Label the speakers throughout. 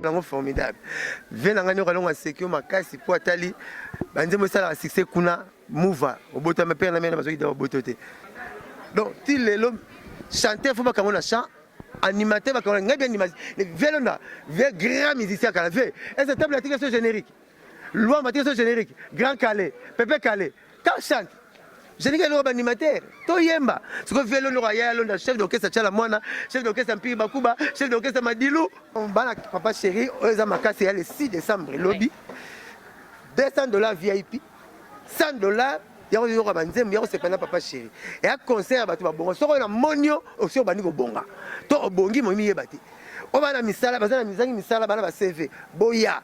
Speaker 1: lango formidable. Venanga nyo kalonga sekio makasi po atali. Banzemo sala succès kuna mouva. Obota me père na mena bazoki da botote. Donc ti lelo chanter faut pas comme on a chant. Animateur va comme on a bien animation. Velona, grand musicien kala ve. Est-ce table la tigre générique. Loi matière générique. Grand Calais, Pépé Calais. Quand chante. Je n'ai qu'un animateur. Toyemba. Ce que fait le royal, le chef d'orchestre Tchalamwana, chef d'orchestre Mpiri Bakuba, chef d'orchestre Madilou. On va papa chéri, Ozamaka, c'est le 6 décembre, lobby. $200 VIP, $100. Il y a un banzem, il y a un papa chéri. Et un concert, il y a un monio, aussi au bani bonga. To obongi mo mi yebati. O bana misala, bazana mizangi misala, bana ba CV. Boya.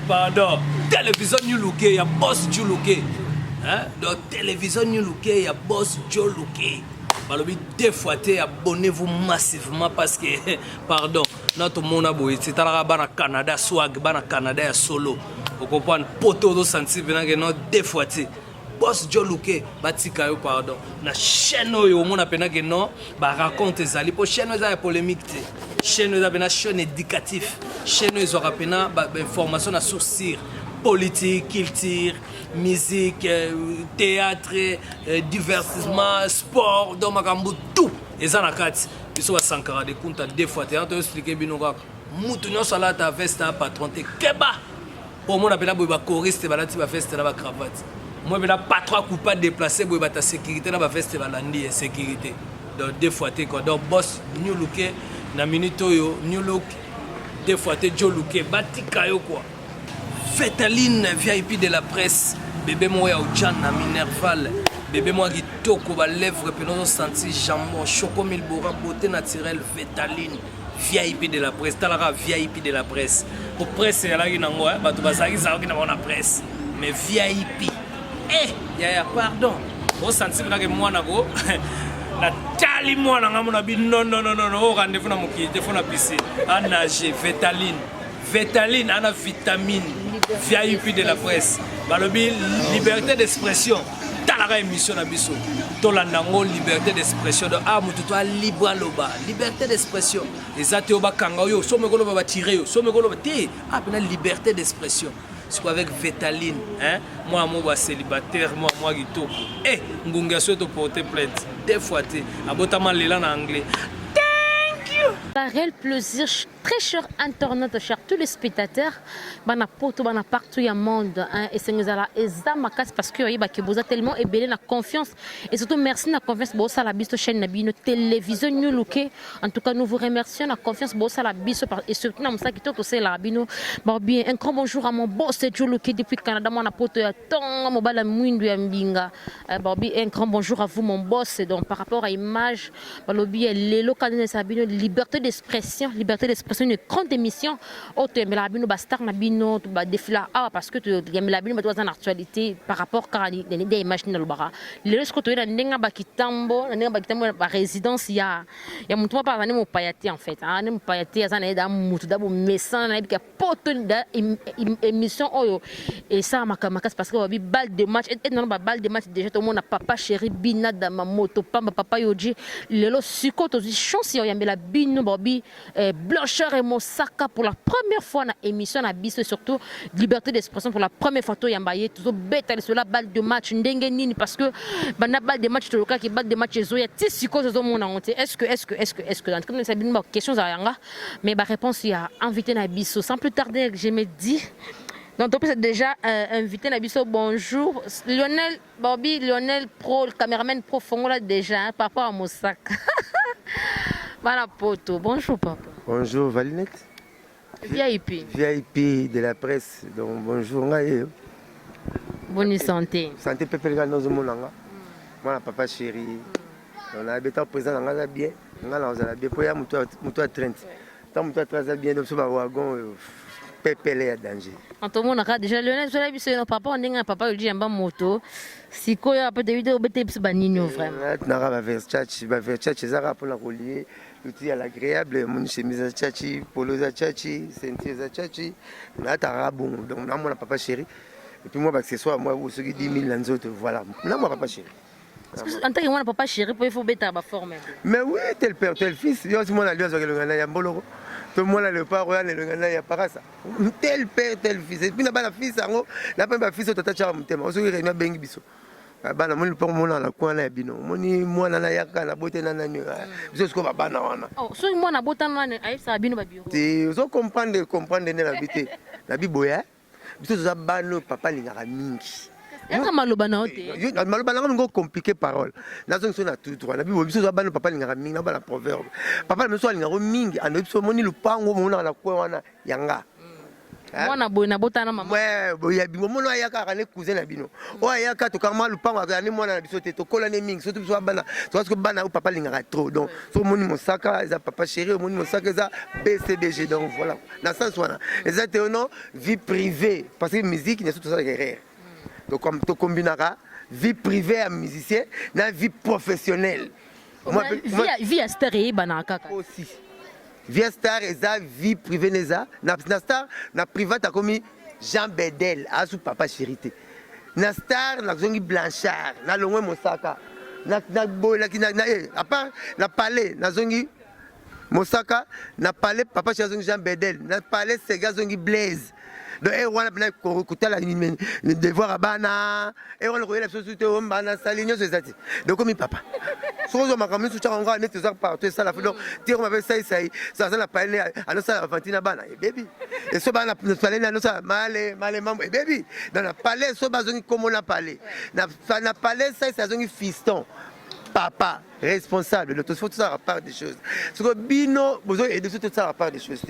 Speaker 2: Pardon, télévision New Look, il y a boss Joe Look. Hein? Donc télévision New Look, il y a boss Joe Look. Balobi deux fois abonnez-vous massivement parce que pardon, notre monde a beau c'est à la Canada swag, bana Canada solo. Vous comprenez? Poto do sensi venant que non deux fois boss Joe Look batika yo pardon. Na chaîne yo mon appena que non ba raconte zali pour chaîne za polémique té. Chaîne yo za chaîne éducatif. Chaîne yo aura pena information na sourcir politique, culture, musique, théâtre, divertissement, sport, donc makambo tout. Et ça na kati. Biso ba sankara de compte deux fois té. On te expliquer binoka. Mutu nyo sala ta veste à patron té keba. Pour moi appena ba choriste ba lati ba veste na ba cravate. Moi, je n'ai pas trop coupable déplacé pour la sécurité dans la veste de la sécurité. Donc, deux fois, donc, boss, New Look, na minute, New Look, deux fois, Joe Look, Batika, quoi. Vétaline, VIP de la presse, bébé moi, Ojan, na Minerval, bébé moi, qui toque aux lèvres, puis nous senti jambon, choco milbora, beauté naturelle, Vétaline, VIP de la presse, talara VIP de la presse. Pour presse, il y a là qui n'a pas de presse, mais VIP. Eh, yaya pardon. Au senti que moi nago la tali moi na ngamona bi non au rendez-vous na mokité fona piscine à nager Vétaline ana vitamine VIP de la presse. Balobi liberté d'expression. Talara émission na biso. Tolandango liberté d'expression de mutu to libre loba. Liberté d'expression. Ezate oba kanga yo so mekolo ba tirer yo so mekolo ba te pena liberté d'expression. C'est quoi avec Vétaline, hein? Moi, célibataire, moi, Guito. Eh, Ngunga souhaite porter plainte. Des fois, abotaman l'élan en anglais. Thank you!
Speaker 3: Un réel plaisir, très cher internaute, cher tous les spectateurs, bana poto, bana partout il monde, hein, et c'est nous allons examiner parce que vous avez tellement ébélé la confiance et surtout merci la confiance pour ça la bise chaîne na bino télévision New Look. En tout cas nous vous remercions la confiance pour ça la bise et surtout nous ça qui tout c'est la bino. Bien un grand bonjour à mon boss Joe Look depuis Canada mon poto ya tong mo bala mwindu ya mbinga. Bien un grand bonjour à vous mon boss donc par rapport à image balobi les locaux de sa bino liberté d'expression une grande émission auto mais la bino bastar na bino ba défila parce que tu y la bino ba dans actualité par rapport à des images na lobara le risque to na ndenga ba kitambo ba résidence ya mutu pa bana mo payati en fait ne mo payati ya na da mutu da bo mesan na bika poto da émission oyo et ça makamaka parce que ba balle de match et non ba balle de match déjà tout le monde papa chéri bina da ma moto pamba papa yoji lelo siko to chance ya la bino bobi Blancheur et Mosaka pour la première fois dans l'émission na biso surtout liberté d'expression pour la première fois to yambaye tout bête sur la balle de match ndenge nini parce que bana balle de match to loka qui balle de match zoya tisiko zo mona honte est-ce que dans comme ça une question za yanga mais ba réponse il y a invité na biso sans plus tarder je me dis donc c'est déjà invité na biso bonjour Lionel Pro le caméraman pro fongola déjà hein, papa à Mosaka. Voilà poto bonjour papa.
Speaker 1: Bonjour Valinette. VIP de la presse. Donc bonjour ngaye.
Speaker 3: Bonne santé.
Speaker 1: Santé peuple ga nozo monanga. Moi papa chéri. On a habité présent nga bien. Nga la ozala bien poya muto a 30. Tant muto a 30 bien donc so ba wagon pepele ya danger.
Speaker 3: En tout monde a déjà Lionel so la biso no papa on dinga papa lui amba moto. Siko ya peut de vidéo bete banino vraiment.
Speaker 1: Na ba Versace ezaka pour la relier. l'outil à l'agréable, mon chemise à tchachi, polo à tchachi, ceinture à tchachi, na tarabon, donc na mon papa chéri. Et puis moi, accessoire, moi, ceux qui 10 000 les autres, voilà. Na mon papa chéri.
Speaker 3: En tant que moi, papa chéri, il faut mettre ma forme.
Speaker 1: Mais oui, tel père, tel fils, il y a aussi mon alliance avec le Ghana, il y a Mbolo. Tout le monde a le père royal, le Ghana, il y a pas ça. Tel père, tel fils. Et puis, il y a la fille, n'a pas ma fille, tata Charam, on se réunit à Bengi Bisso. Bana moni pa mona na kwa na bino moni mwana na yaka na bote na nanyo biso ko bana wana
Speaker 3: oh so mwana bota na ai sa bino ba biro
Speaker 1: te zo comprendre ne la bité na biboya biso za bano papa lingaka mingi
Speaker 3: eka maloba na ote
Speaker 1: maloba na ngo compliqué parole na zo na tout droit na bibo biso za bano papa lingaka mingi na bana proverbe papa biso lingaka mingi ando biso moni lupango mona na kwa wana yanga
Speaker 3: mwana boy na botana mama
Speaker 1: ouais boya bimo mona yaka kana cousin na bino o yaka to kama lupango akani mwana na biso te to kola ne mingi surtout biso bana parce que bana ou papa lingaka trop donc so moni mosaka eza papa chéri moni mosaka eza BCBG donc voilà na sens wana eza te non vie privée parce que musique n'est surtout ça derrière donc comme to combinera vie privée à musicien na vie professionnelle
Speaker 3: moi vie à star et bana kaka
Speaker 1: aussi Via star eza vie privée neza na star na private comme Jean Bedel asu papa chérité na star na zongi Blanchard na longwe Mosaka na boy na à part na palais na zongi Mosaka na palais papa chérité Jean Bedel na palais Sega zongi Blaise donc on a écouté la devoir à bana et on regarde la société on bana saligno c'est ça donc comme papa sozo makamni su changa net ça partout ça la fait donc tire ma ça la parler à ça Avantina bana et baby et so bana parler na ça male maman et baby dans la palais so bazongi comme on a parlé na palais ça zongi fiston papa responsable de tout ça à part des choses ce que bino besoin et de tout ça à part des choses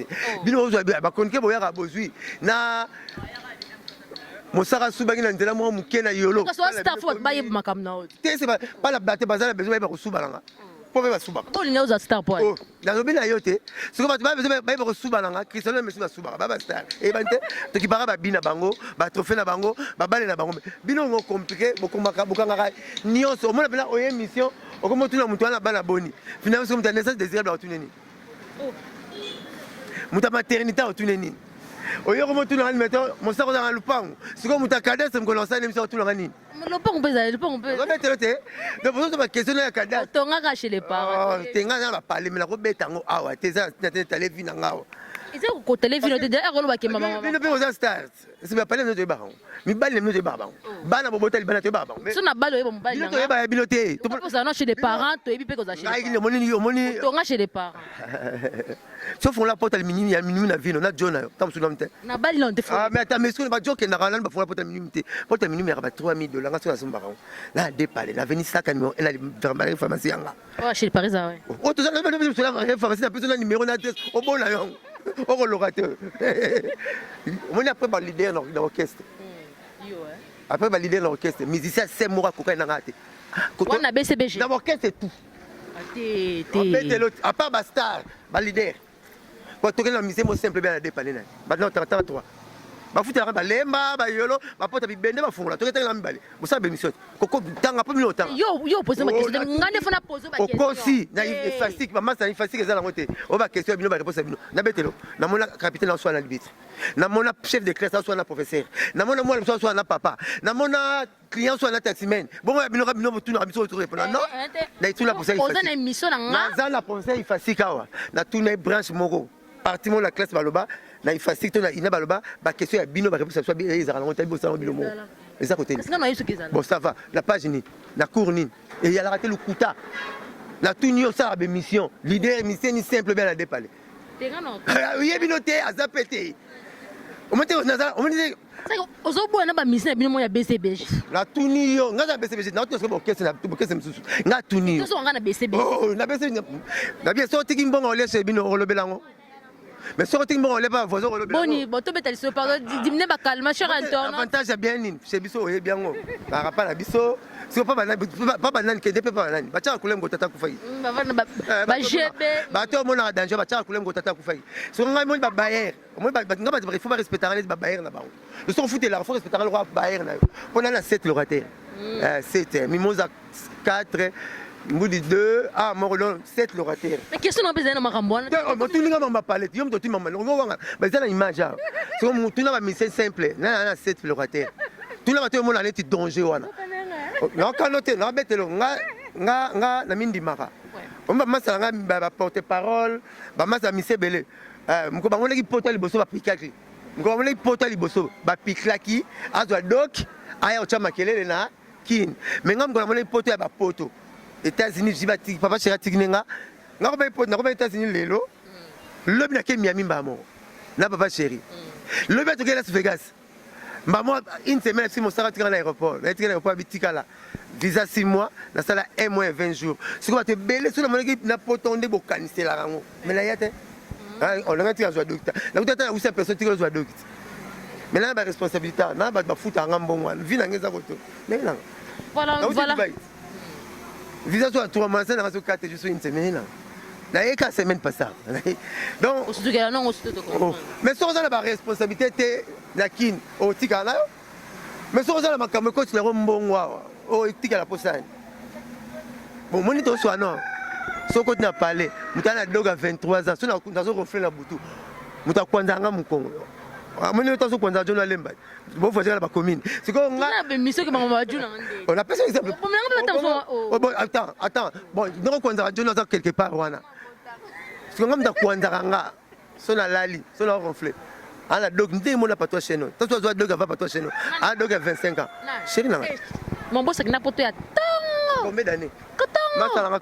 Speaker 1: bino besoin ba konke boya ka bozui na mosaka subaki na ndela mo mukena yolo
Speaker 3: so staff what ba yeba makam na ot
Speaker 1: te c'est pas la bate bazala besoin ba kusubalanga po ba subaka
Speaker 3: to linga uza star point
Speaker 1: oh na zobina yote ce que ba besoin ba kusubalanga Cristiano Messi ba subaka ba star e bante to ki bara ba bina bango ba trophée na bango ba bale na bango bino ngo compliqué bokomaka bokanga nyonso mona bela oye mission okomo tuna mutu ana bana boni finalement c'est comme ta naissance désirable à tuneni oh muta maternité à tuneni oyo komo tuna ni meto mosako za lupango siko muta cadence mkolonsa ni mso tuna nini
Speaker 3: lupango pesa lupango pesa
Speaker 1: on est te donc pour ça question na cadence
Speaker 3: tonga ka chez les parents
Speaker 1: tenga na ba parler mais la ko betango awa teza na tele vina ngawa
Speaker 3: ise ko télévision de derrière lo ba ke mama
Speaker 1: bino pe oza stars c'est pas parler de baron mi balle no de baron bana bobota libana te baron
Speaker 3: so na balo yebo mbali
Speaker 1: na to ba bilote
Speaker 3: to pour ça non chez les parents to ebi pe ko za chez
Speaker 1: les parents moni
Speaker 3: tonga chez les parents
Speaker 1: sauf on la porte aluminium ya minimum na vino na jona tam su namte
Speaker 3: na bali non te fo
Speaker 1: ah mais attends mais ce ba joke na ranan ba fo la porte aluminium te porte aluminium ya ba $3000 nga so na sumba baron na dépale la venir ça numéro elle a vraiment pharmacie nga
Speaker 3: oh chez les Paris ouais
Speaker 1: oh to ça na pharmacie na personne numéro na adresse au bon na yo au l'orateur on est après ba leader dans l'orchestre après ba leader dans l'orchestre musicien c'est mora koka na ngate
Speaker 3: on a BCBG
Speaker 1: dans l'orchestre tout à part ba star ba leader pour tourner la musique moi simple bien à dépanner na ba non 33 ba futa ba lemba ba yolo ba pota bibende ba fungula toke tanga mbale musa be mission koko tanga pa mino tanga
Speaker 3: yo pose ma question ngane fona pose ba question
Speaker 1: kosi na fastique ba massa fastique za la ngote o ba question bino ba réponse bino na betelo na mona capitaine en soi na libitre na mona chef de classe soit na professeur na mona moi soit na papa na mona client soit na taximan bon bino bino tuna biso to répondre non na tuna pour ça il
Speaker 3: pose na mission na nga
Speaker 1: za na pour ça il fastique awa na tuna branche moko parti mon la classe baloba na il fastique to na ina baloba ba question ya bino ba réponse soit bien ils arrangent tabi ça bino mo les à côté bon ça va la page ni la cour ni et il y a raté le kuta la tunio ça ba mission leader mission ni simple bien la dépaler oui binoté azapete o monte na o monte
Speaker 3: ozobo na ba mission bino mo ya BCBG
Speaker 1: la tunio ngaza BCBG na to ko kese na to kese msusu nga tunio
Speaker 3: to so nga na BCBG
Speaker 1: oh na BCBG na bien so tiki mbongo lese bino olobelango mais si on ne pas voisin
Speaker 3: boni boto betal so pardon dimne ba calme cher Anton
Speaker 1: avantage bien ni chez biso et bien par rapport à biso si pas banane que depuis pas banane ba tcha kulemgo tata kufai
Speaker 3: ba jebe
Speaker 1: ba to mona danger ba tcha kulemgo tata kufai so ngai mo ba baer mo ba ngaba il faut respecter les ba baer na ba le son foot là il faut respecter le roi baer na on a 7 locataires 7 mimosa 4 Mboudi 2, ah, Morolon, 7 locataires.
Speaker 3: Mais question n'a pas besoin de m'accompagner.
Speaker 1: Tu n'as pas ma palette, tu n'as pas ma palette. Mais c'est l'image. Tu n'as pas mis simple, tu n'as pas 7 locataires. Tu n'as pas mon année de danger. Non, quand on a bête, on a mis des maras. On va porter parole, on va mis ses belés. On va porter les bossos, piquer. On va porter les bossos, piquer, à doc, à Ochamakele, là, kin. Mais on va porter à poto. États-Unis, papa chéri Tignenga, n'a pas porté États-Unis lélo. Le bien qui Miami Bamo, n'a pas chéri. Le bien qui est Las Vegas. Maman, une semaine, si mon sarah à l'aéroport, l'aéroport Bitikala. Visa 6 mois, dans ça 1 mois et 20 jours. Ce qu'on va te bêler sur le monde qui n'a pas tombé pour canister la rango. Mais là, il y a on a un tir à jouer docteur. La docteur a aussi personne qui doit jouer docteur. Mais là, il y a une responsabilité. Là, il y a foutre un bon one. Vie dans les autres. Mais là,
Speaker 3: voilà.
Speaker 1: Visa soit 3 mois, ça n'a pas 4 jours sur une semaine. Là, il y a 4 semaines pas ça. Donc, mais si on a la responsabilité, c'est la kin au Tikana. Mais si on a la caméra, c'est le bon au Tikana pour ça. Bon, mon ito soit non. Si on a parlé, nous avons un dog à 23 ans, si on a refait la boutou, nous avons un Moukongo. Mon ito soit un John Lemba. Bon, faut dire la commune. C'est qu'on a on a personne qui attends. Bon, nous avons John quelque part. Si on a Kwanzaranga, son a lali, son a ronflé. On a dog, nous pas toi chez nous. Toi, tu as dog à pas toi chez nous. Un dog à 25 ans. Chérie, non.
Speaker 3: Mon boss, c'est n'a pas toi.
Speaker 1: Combien d'années?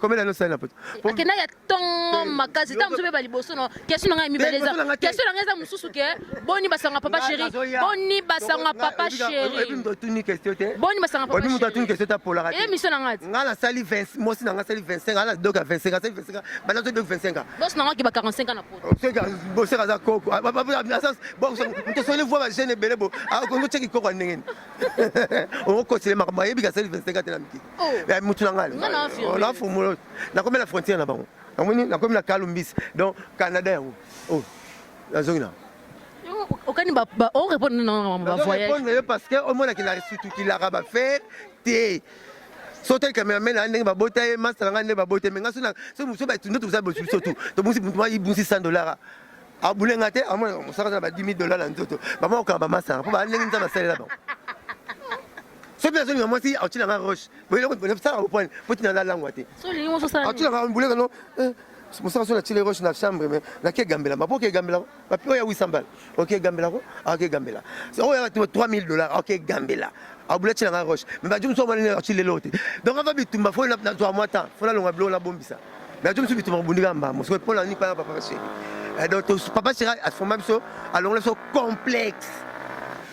Speaker 1: Combien d'années ça n'a pas?
Speaker 3: Parce que na ya ton makasi tam sobe bali boso no. Question nga mi beleza. Question nga mususu ke boni basanga papa chéri. Boni basanga papa chéri.
Speaker 1: Et puis me tourner question te.
Speaker 3: Boni basanga papa chéri.
Speaker 1: Et puis me tourner question ta pour la rater.
Speaker 3: Et mission nga.
Speaker 1: Nga la sali 20, moi aussi nga sali 25, nga dog à 25, nga sali 25. Bana to dog 25 ans.
Speaker 3: Boss nga ki ba 45 ans na poto.
Speaker 1: Ce gars bosser à koko. Bon, on te soyez voir jeune belé bo. Ah ko ngo cheki koko ndenge. On ko tele makamba yebi ka sali 25 ans na miki. Ya mutu nga. On a fumé. Na comme la frontière là-bas. Na comme la Columbus. Donc Canada. Oh. La zone là.
Speaker 3: Okani ba on répond non ba voyage.
Speaker 1: Parce que au moins qu'il a surtout qu'il a rabat faire té. Sauter cameraman na ndenge ba botaye master nga ndenge ba botaye mais nga so muso ba tundo tuza bosu surtout. To musi mutuma yibusi $100. Abulenga te amo musaka ba $10,000 na nzoto. Ba mo ka ba master. Po ba ndenge nza ba sala là-bas. Ce personne moi si tu as roche ça au point pour tu la langue
Speaker 3: so les mo so ça
Speaker 1: tu as boulé non c'est pour ça que tu les roches dans la chambre mais la ke gambela ma pour gambela pa pio ya 800 balles OK gambela ko OK gambela c'est oh ya $3,000 OK gambela a boulé tu la roche mais ba djum so ma tu les lote donc on va bitumba faut na 3 mois temps faut la longa blo la bombisa mais djum so bitumba bundika mbamo so pour la ni pas papa chéri donc papa chéri a fond même so alors là so complexe.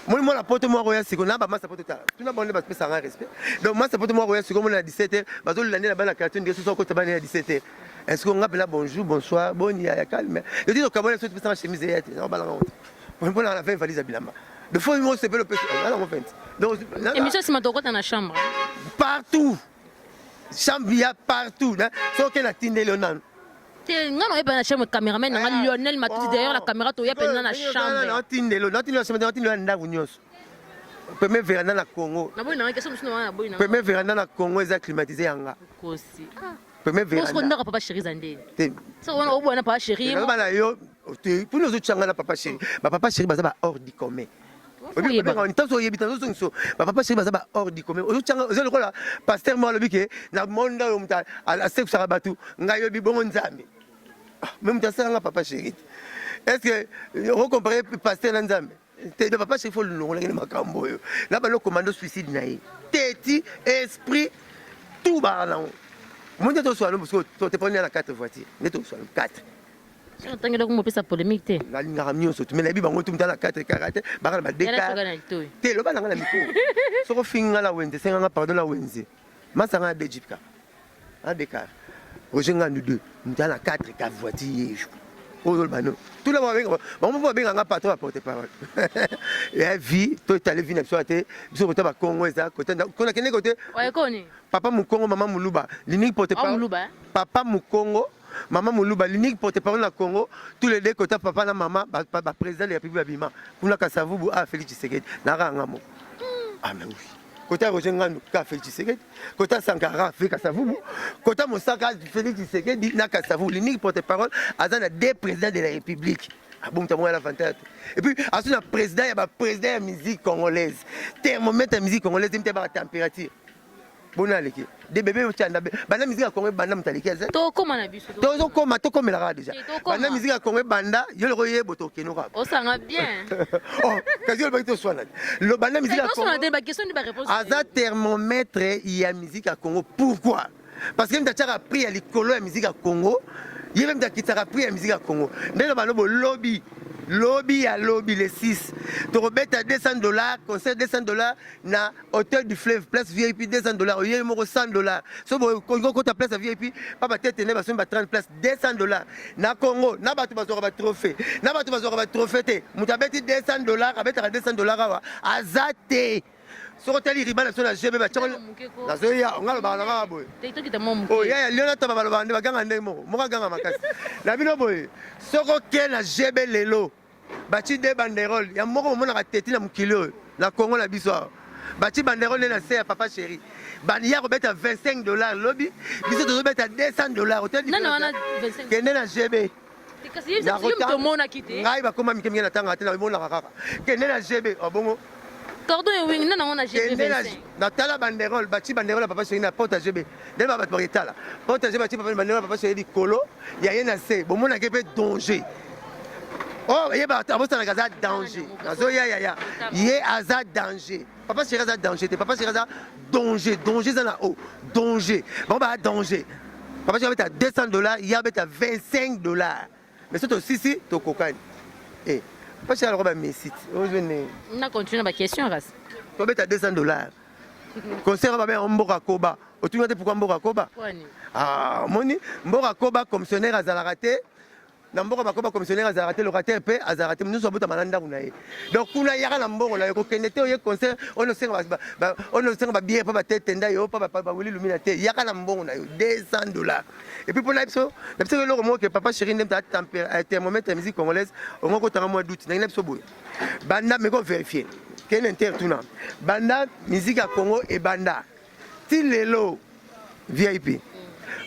Speaker 1: Moi la porte moi royal c'est qu'on a pas ma porte ta tu n'as pas de respect sans respect donc moi ça porte moi royal c'est comme on a 17h bazo l'année là-bas la carton de ce soir côté à 17h est-ce qu'on appelle là bonjour bonsoir bon il y a calme je dis donc comment est-ce que tu peux chemise et on va la honte on a la fin valise à bilamba de fois moi c'est pas le petit là on fait donc
Speaker 3: et monsieur c'est ma dans la chambre
Speaker 1: partout chambre il y a partout là sauf qu'elle a tindé le nan
Speaker 3: nga no eba na chambre cameraman nga Lionel Matuti derrière la caméra to ya pena na chambre
Speaker 1: non tindelo nda bunyoso premier véranda na Congo
Speaker 3: na boy na question musu na boy na
Speaker 1: premier véranda na Congo eza climatisé yanga
Speaker 3: kosi
Speaker 1: premier véranda
Speaker 3: parce qu'on a papa chéri zande ça on a obo na papa chéri
Speaker 1: bana yo pour nous autres changa na papa chéri papa chéri baza ba hors du commun on tant so yebita so papa chéri baza ba hors du commun changa zo lokola pasteur mo lobi ke na monde yo mta ala sef sarabatu ngayo bi bongo nzambe même ta sanga papa chéri est-ce que on comparer pasteur na nzambe te de papa chéri faut le longola ni makambo yo là ba le commando suicide na yi teti esprit tout ba là moi to so parce que tu prends la 4 voitures ne to so 4
Speaker 3: on tanga donc mo pesa polémique te
Speaker 1: la linga ramio so mais la bi bango tumta la 4 karate ba ba deka te lo ba na miko so ko finga la wenze senga pardon la wenze masanga de jipka a deka ojenga nous deux mta la 4 voitures oh le tout le monde on va bien nga patron porter parole et vie toi tu allé venir sur te biso côté ba Congo ça côté qu'on a côté
Speaker 3: ouais koni
Speaker 1: papa Mukongo maman Muluba l'unique porter parole papa Mukongo maman Muluba l'unique porte-parole na Congo tous les deux côtés papa na maman ba président de la République Abima pour na Kasavubu a Félix Tshisekedi na rangamo ah mais oui Kota Roger Ngandou ka Félix Tshisekedi, Kota Sankara fait Kasavubu, Kota Moussaka Félix Tshisekedi na Kasavubu, l'unique porte-parole azana des présidents de la République. Ah bon, t'as moins la fantasme. Et puis, à ce président, il y a président de la musique congolaise. Thermomètre de la musique congolaise, il y a la température. Bon, des bébés, la musique congolaise, banda mutaliki.
Speaker 3: Comment on a vu ça?
Speaker 1: Comment la radio déjà. La musique congolaise, banda, il y a le royer, boto, kenora.
Speaker 3: Oh, ça va bien.
Speaker 1: Oh, quasi le bateau soit là. Le banda musique congolaise. Aza thermomètre, il y a musique à Congo. Pourquoi? Parce que nous avons appris à l'école la musique à Congo. Il y a même des qui ont appris la musique à Congo. Nous avons lobby les 6. Tu remets à $200, concert $200, na hôtel du fleuve, place VIP $200, il y a $100. Si tu as place à VIP, papa tête ne va pas 30 places $200. Na Congo, na batu bazora trophée. Na batu bazora trophée. Mutabeti $200, abeta $200 azate. Sur hôtel riba na sona GB ba chakol na zo ya ngalo ba na boy
Speaker 3: TikTok ita mo
Speaker 1: oh ya liona ta ba ba ganga ndemo mo ganga makasi na bino boy soko ke na GB lelo bati de banderole ya moko mo na teti na mukilo na Congo na biso bati banderole na se ya papa chéri ban ya ko beta $25 lobi biso to beta $200 hôtel
Speaker 3: non non 25
Speaker 1: kende na GB
Speaker 3: kasi yesa to mo na kite
Speaker 1: ngai ba koma mikemi na tanga tena mo na kaka kende na GB obongo
Speaker 3: cordon et wing non on a GB 25
Speaker 1: na tala banderole bati banderole papa chéri na porte GB dès ba ba tala porte GB bati banderole papa chéri kolo ya yena se bon mona kepe danger oh ye ba abosa na gaza danger nazo ya ye aza danger papa chéri aza danger te papa chéri aza danger za na o danger bon ba danger papa chéri beta $200 ya beta $25 mais c'est aussi si to kokani eh pas cher le Messi.
Speaker 3: On a continué ma question ras.
Speaker 1: Tu as $200. Concert va bien Mboka Koba. Tu sais pourquoi Mboka Koba? Ah, moni Mboka Koba commissionnaire à Zalarate. Na Mboka Koba commissionnaire à Zalarate le raté pe à Zalarate nous sommes à Malanda unaye. Donc kuna yaka na Mboka la ko kenete au concert on ne sait pas bien pas tête tenda yo pas wili luminate yaka na Mboka na yo $200. Et puis pour la pso le mot que papa chéri n'aime ta thermomètre la musique congolaise au moins quand mois d'août na pso boy. Banda me ko vérifier. Quel inter tuna. Banda musique à Congo et banda. Ti lelo VIP.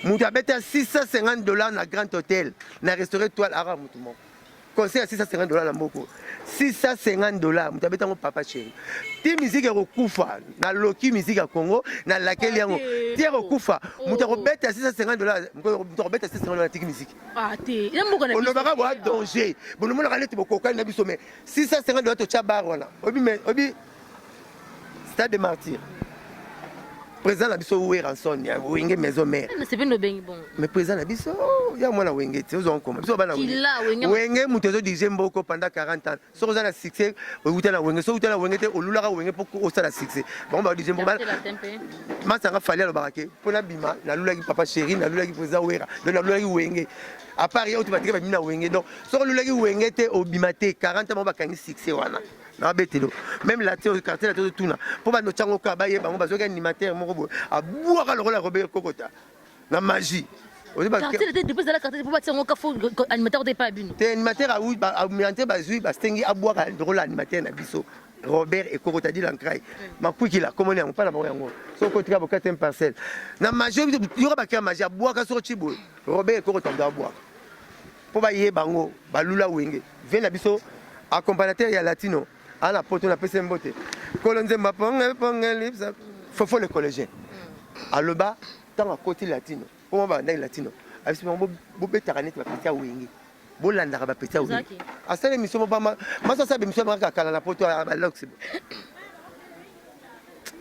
Speaker 1: Mouta beta $650 na Grand Hôtel, na restaurant Toile Ara Moutoumon. Conseil à $650 na Mboko. $650 mouta beta mon papa chéri. Ti musique rokufa na Loki musique à Congo na laquelle yango. Ti rokufa mouta beta $650 mouta beta $650 na tiki musique.
Speaker 3: Ah té. On
Speaker 1: ne va pas voir danger. Bon nous on te boko na biso mais $650 to chabar wana. Obi Stade des Martyrs. Président la biso oué ranson ya wenge maison mère
Speaker 3: c'est bien bengi bon
Speaker 1: mais président la biso ya mwana wenge ti ozo nkoma biso bana wenge mutezo dije mboko pendant 40 ans so za na succès outa na wenge so outa na wenge te olula ka wenge pour o sala succès bon ba dije mboma masanga fali alo barake pona bima na lula ki papa chéri na lula ki président ouera na lula ki wenge à part ya automatique ba mina wenge donc so lula ki wenge te obima te 40 ans ba kangi succès wana na betelo même la théorie quartier la théorie tuna pour ba no chango ka ba ye bango ba zo ka animateur moko a boire le rôle Robert Kokota la magie
Speaker 3: quartier était depuis la quartier pour ba chango ka fo animateur de pas bino
Speaker 1: te animateur a oui ba animateur ba zui ba stengi a boire le rôle animateur na biso Robert et Kokota dit l'ancray ma kuiki la comment on pas la mort yango so ko tika bokata un parcelle na magie yora ba ka magie a boire ka so chibo Robert et Kokota da boire pour ba ye bango ba lula wenge vient na biso accompagnateur ya latino à la poto na pese mbote kolonze maponga ponga lips faut le collégien à le bas tant à côté latino comment va dans latino avec ce moment bobé taranet va péter wingi bolanda ba péter wingi à cette émission ba ma ça ça émission ba kala na poto à lox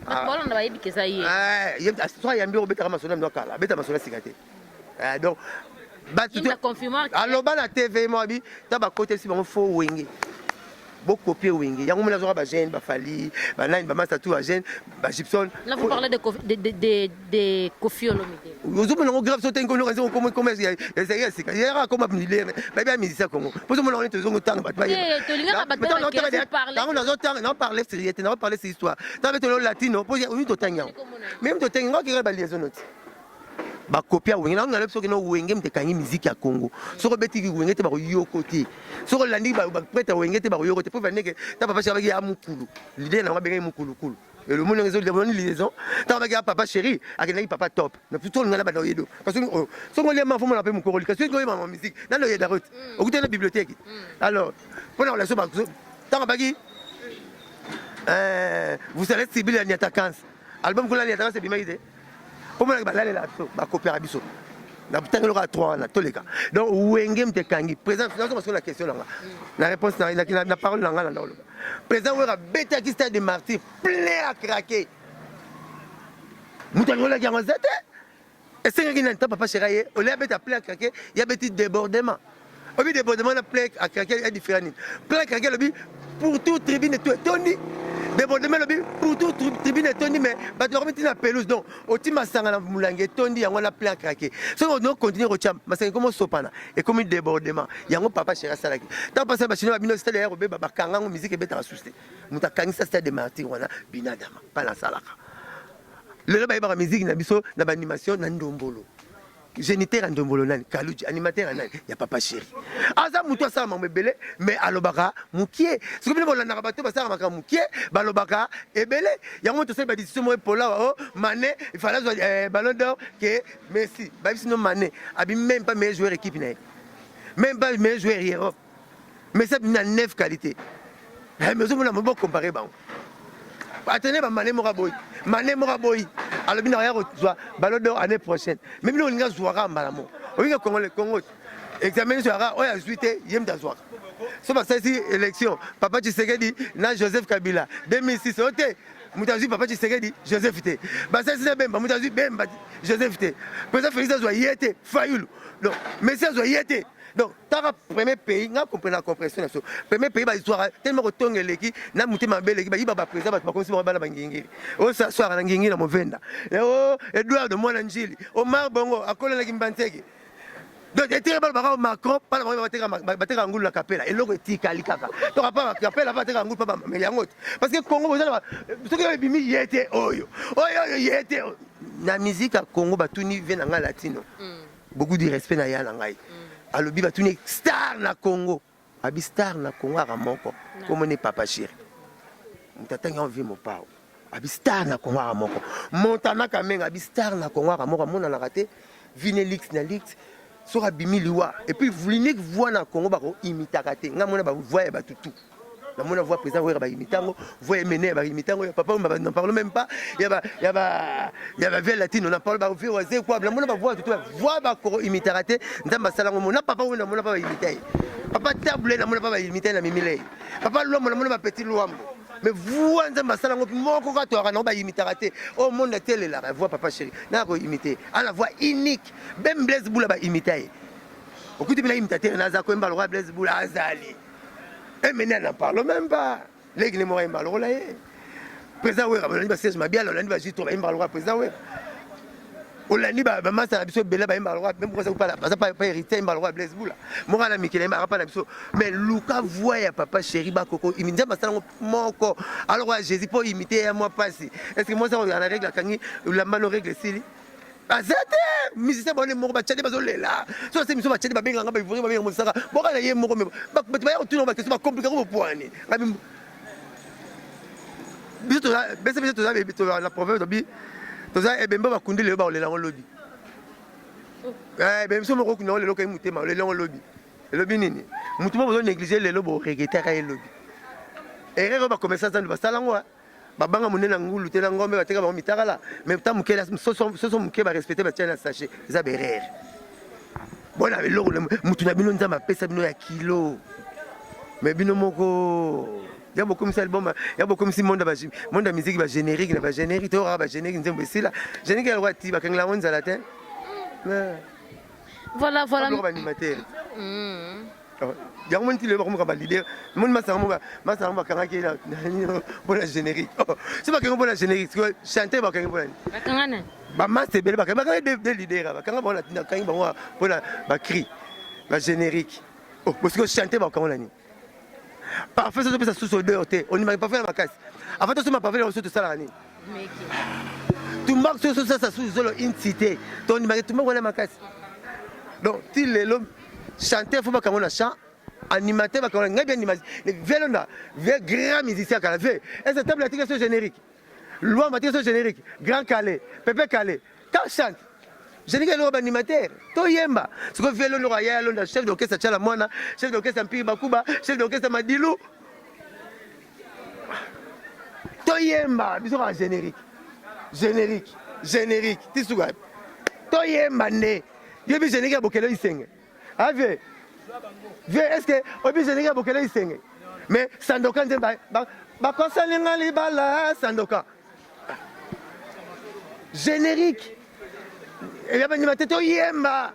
Speaker 3: bolanda ba yebi kesa yi
Speaker 1: yem soit yambi bobé tarama sona no kala beta masona sikate donc ba tout alors ba la TV moi bi ta ba côté si bon faut wingi beaucoup copier wingi yango mona zo ba jeune ba fali ba nine ba master tout ba jeune ba Gibson
Speaker 3: là vous parlez de Koffi Olomide
Speaker 1: vous mona grave sauter ngono raison comment c'est yera comme abnilé ba bien musicien Congo pour mona on est toujours temps ba ba non parler sérieux non parler cette histoire dans le latino pour oui to tanya même to tanya qui ba liaison note ba copia wenge na ngale soki no wenge mtekangi musique ya Congo soko betiki wenge te ba yoko te soko landi ba preta wenge te ba yoko te pour venir que ta papa chabaki ya mukulu l'idée na ba benga mukulu kulu et le monde réseau de liaison tant que papa chéri avec papa top mais plutôt on a pas d'oyedo parce que si on les enfants on appelle mon coroli parce que quand ma musique dans le yeda route au côté de la bibliothèque alors pour la relation tant que vous savez Sibyl la Niatakans album que la Niatakans c'est bien idée pour moi la la ba coopérer biso na tangelo ka 3 na tous les cas donc wenge mtekangi présent finalement parce que la question là la réponse la parole là là présent wera bêta qui stade de martyr plein à craquer mutango la gango zete et c'est qui n'entend papa chéri au lieu bêta plein à craquer il y a petit débordement au lieu débordement la plein à craquer est différent plein à craquer le but pour toute tribune tout Tony débordement le but pour toute tribune Tony mais ba dormir na pelouse donc au tima sanga na mulange Tony yango la plein à craquer si on continue au cham mais c'est comme sopana et comme débordement yango papa chéri salaki tant passer ba chinois bino stade ya ba kanga musique et beta souster mutakangi ça stade de martyr wana binadama pas la salaka le ba ba musique na biso na ba animation na ndombolo géniteur ndombolo nani kaluji animateur nani ya papa chéri aza muto ça ma mebele mais alobaka mukie ce que bino na bato ba ça maka mukie balobaka ebele ya moto se ba décision mo pola o mané il fallait ballon d'or que Messi ba sinon mané abi même pas meilleur joueur équipe même pas meilleur joueur hier mais ça na 9 qualités mais ça on peut comparer ba attendez ba mané moraboy alors bien rien reçoit ballon d'or année prochaine même nous on a jouera malamo on a Congo examen jouera on a joué yem d'azoir ça va ça ici élection papa Tshisekedi na Joseph Kabila 2006 oté mutazi papa Tshisekedi Joseph té ba ça c'est ben mutazi ben Joseph té président Félix Zoa yété Fayulu donc mais ça Zoa yété donc tara premier pays nga comprendre la compréhension na so premier pays ba histoire tellement rotonga leki na mutima beleki ba iba président ba comme si ba bala bangingiri o sa soir na ngingiri na movenda o Edouard de Mwana Njili Omar Bongo akola na kimbanteki donc était ba Macron pas la bateka ngulu la capella et loko etikali kaka donc pas capella ba bateka ngulu pas mais yango parce que Congo bozala ce que bimi yete oyo yete na musique à Congo ba tuni vient na latino beaucoup de respect na yana ngai alobi batuni star na Congo abi star na Congo à moko comme ne papa chéri mtatanga envie mon pao abi star na Congo à moko montana kamenga abi star na Congo à moko mona na raté vinelix na lix sora bimiliwa et puis vlinik voix na Congo bako imitakaté nga mona ba voix ba tutu na mona voix président ouais ba imitango voix mené ba imitango papa on n'en parle même pas il y a vieille latine on en parle ba voix quoi na mona ba voix tutu voix ba ko imitakaté ndamba salango mona papa on na mona ba imiter papa table na mona ba imiter na mimilei papa lo mona ba petit loambo mais voix ndamba salango moko ka to na ba imitakaté au monde télé la voix papa chéri na ko imiter à la voix unique ben Blaise Boula ba imiter okuti bila imitateur na za ko mba le roi Blaise Boula azali. Et maintenant, on n'en parle même pas. Les gens ne m'ont pas parlé. Président, oui, on va se bien, on va juste trouver un président, oui. On a dit, maman, ça a besoin de belle, même pour ça, pas hérité, un roi Blaise Boula. Moi, la Mickey, mais Lucas voit papa chéri, Bakoko, il me dit, mon corps. Alors, Jésus, pour imiter, moi, passer. Est-ce que moi, ça, on a la règle, la mano règle, si azate musicien bone moko bachade bazolela so c'est mission bachade babenga nga bavuri babenga mosaka boka na ye moko me bato baya kotuna ba question ba compliqué ko poani ngabi biso to za be to la province to bi to za ebemba bakundi le ba olela ngo lobi ben biso moko kuna olelo kay mutema olelo ngo lobi lobi nini mutuma bozo négliger lelo bo regretter ka lobi erreur ba commerçant dans ba salango babanga munena ngulu tena ngombe bateka ba mitakala mais tant mukela so muke ba respecter ba tiana sachet za berere bona lo mutu na bino nzamba pesa bino ya kilo mais bino moko ya beaucoup comme album ya beaucoup comme si monde musique ba générique na ba générique to ba générique nzembo sila générique ya wati ba kangla onza la te
Speaker 3: voilà
Speaker 1: ba animateur Yarmon ti le ba comme leader mon masanga kanga ki pour la générique c'est pas que pour la générique chanter ba kanga pour
Speaker 3: kangana
Speaker 1: ba master bele ba kanga de leader ba kanga ba na kanga ba pour la ba cri ba générique oh parce que chanter ba kanga ni parfois ça peut ça sous odeur on n'imagine pas faire la casse avant tout ça m'a pas fait tout ça là ni tout marque ça sous une cité ton imagine tout monde ma casse donc ti l'homme chanter faut pas qu'on a chant animateur va qu'on a bien animation les velona grand musicien qu'à la veille et cette table application générique Loi matière générique. Grand Calais, Pépé Calais. Quand chante. Générique est l'animateur. To yemba. Ce que fait le royal, le chef d'orchestre Tchala Moana, chef d'orchestre Mpiri Bakuba, chef d'orchestre Madilou. To yemba. Bisous à générique. Générique. Tissouga. To yemba ne. Yebi générique à Bokelo Iseng. Ave. Est-ce que obi générique à Bokelo Iseng? Mais Sandoka Nzemba. Bakosalinga libala Sandoka. Générique. Et bien, il m'a dit, Toyemba.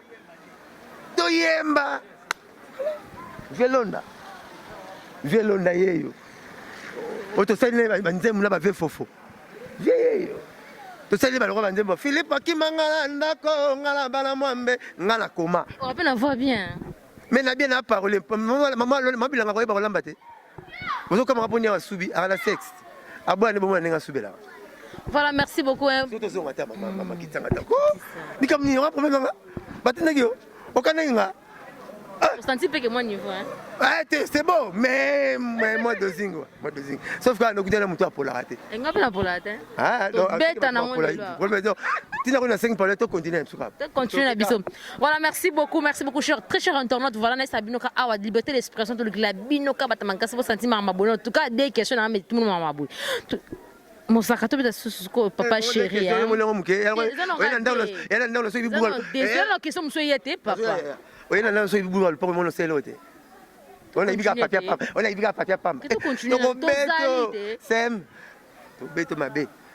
Speaker 1: Velonda yeyo. Otosali banzemu na ba ve fofo. Yeyo. Tosali ba lokwa banzemu. Philippe Akimanga ndako ngala bana mwambe ngala koma.
Speaker 3: On rappelle la voix bien.
Speaker 1: Mais na bien na parole. Maman bilanga ko ba lambate. Vous comme raponi ya subi à la sexe. Abwa ne bomo na nga subela.
Speaker 3: Voilà, merci beaucoup. Hein. Que moi niveau. Hein.
Speaker 1: C'est bon, mais moi de zingo. Sauf que nous avons un pour la rater.
Speaker 3: Et on a pour la rater.
Speaker 1: Ah, donc,
Speaker 3: voilà, merci beaucoup, très cher internaute. Voilà, n'est-ce pas awa liberté d'expression de la binoka batamanka c'est pour sentir ma bonne. En tout cas, des questions à mettre tout le monde ma bonne. Mon sac à tout est papa chéri. Hein.
Speaker 1: On a eu un papier à pam.
Speaker 3: On continue.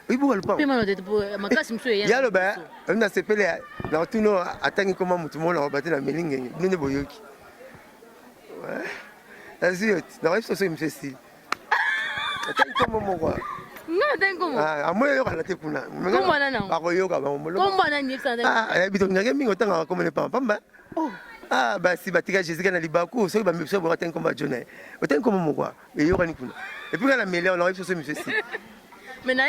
Speaker 1: Oui, vous le Il y a le bain, on a sepelé, dans tout nos attends comment tout le monde a battu la mélingue, nous ne voyons qui. Ouais. Azut, dans la situation, monsieur Style. Attends comment mon roi.
Speaker 3: Non, d'accord.
Speaker 1: Ah, moi, il y a la tépuna.
Speaker 3: Comment on a non? Comment on a nié ça?
Speaker 1: Ah, elle habite au Niagami, autant comme les pamba. Ah, bah si Batika Jésus na libaku, so ba mipso bo atteindre comme Johnny. Autant comme mon roi. Et yo kanikuna. Et puis la mêlée, on arrive sur ce monsieur Style.
Speaker 3: Mais na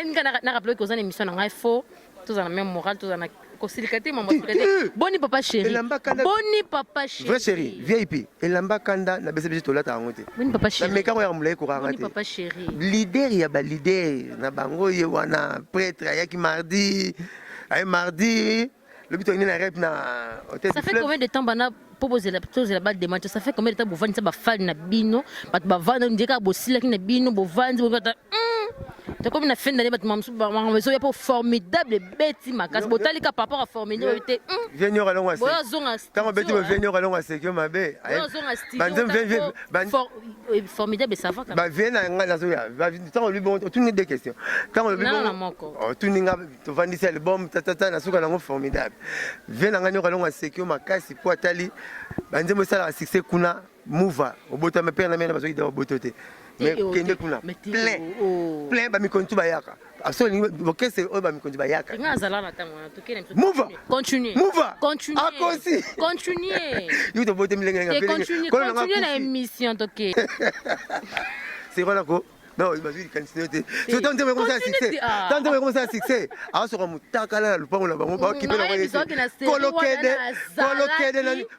Speaker 3: rappelé que aux émissions na faux, tous en même moral, tous en consilicité maman. Boni papa chéri. Boni papa chéri.
Speaker 1: Vrai chéri, VIP. Et lamba kanda na BCBG tolata ngote.
Speaker 3: Boni papa chéri.
Speaker 1: Na meka ko ya mulai ko ngate.
Speaker 3: Boni papa chéri.
Speaker 1: Leader ya ba leader na bango ye wana prêtre ya ki mardi. Ay mardi. Le but on est na rep na hôtel.
Speaker 3: Ça fait combien de temps bana pour poser la balle de match? Ça fait combien de temps vous vendez ça ba fan na bino, ba vendre ndeka bo sila ki na bino bo vendre bo c'est comme une fin d'année, il y a formidable bêtis, ma casse. Botali par rapport à formidable.
Speaker 1: Viens au allons à quand on bêtis, viens au allons à ce que ma bête.
Speaker 3: Formidable, ça va.
Speaker 1: Viens à la zoya. Tant lui bon, tout des questions. Tant lui bon, tout n'inga, tu vendis le bon, tata, na souka lango formidable. Viens à gagner au allons à ce que ma casse, pour tali. Banzemo ça la succès kuna mouva. Au bout de ma père, la mère, la maison de bototé. Mais kende kuna plein ba mikontu bayaka absolument boke c'est ba mikontu bayaka
Speaker 3: ngazala na tango na tokene
Speaker 1: mouva
Speaker 3: continue
Speaker 1: akosi
Speaker 3: continue
Speaker 1: yuto bote milenge ngapele
Speaker 3: continue na émission toke
Speaker 1: c'est quoi là ko non il m'a dit continuité c'est tant de comme ça succès tant de comme ça succès a so comme takala le pango la bango ba kipe la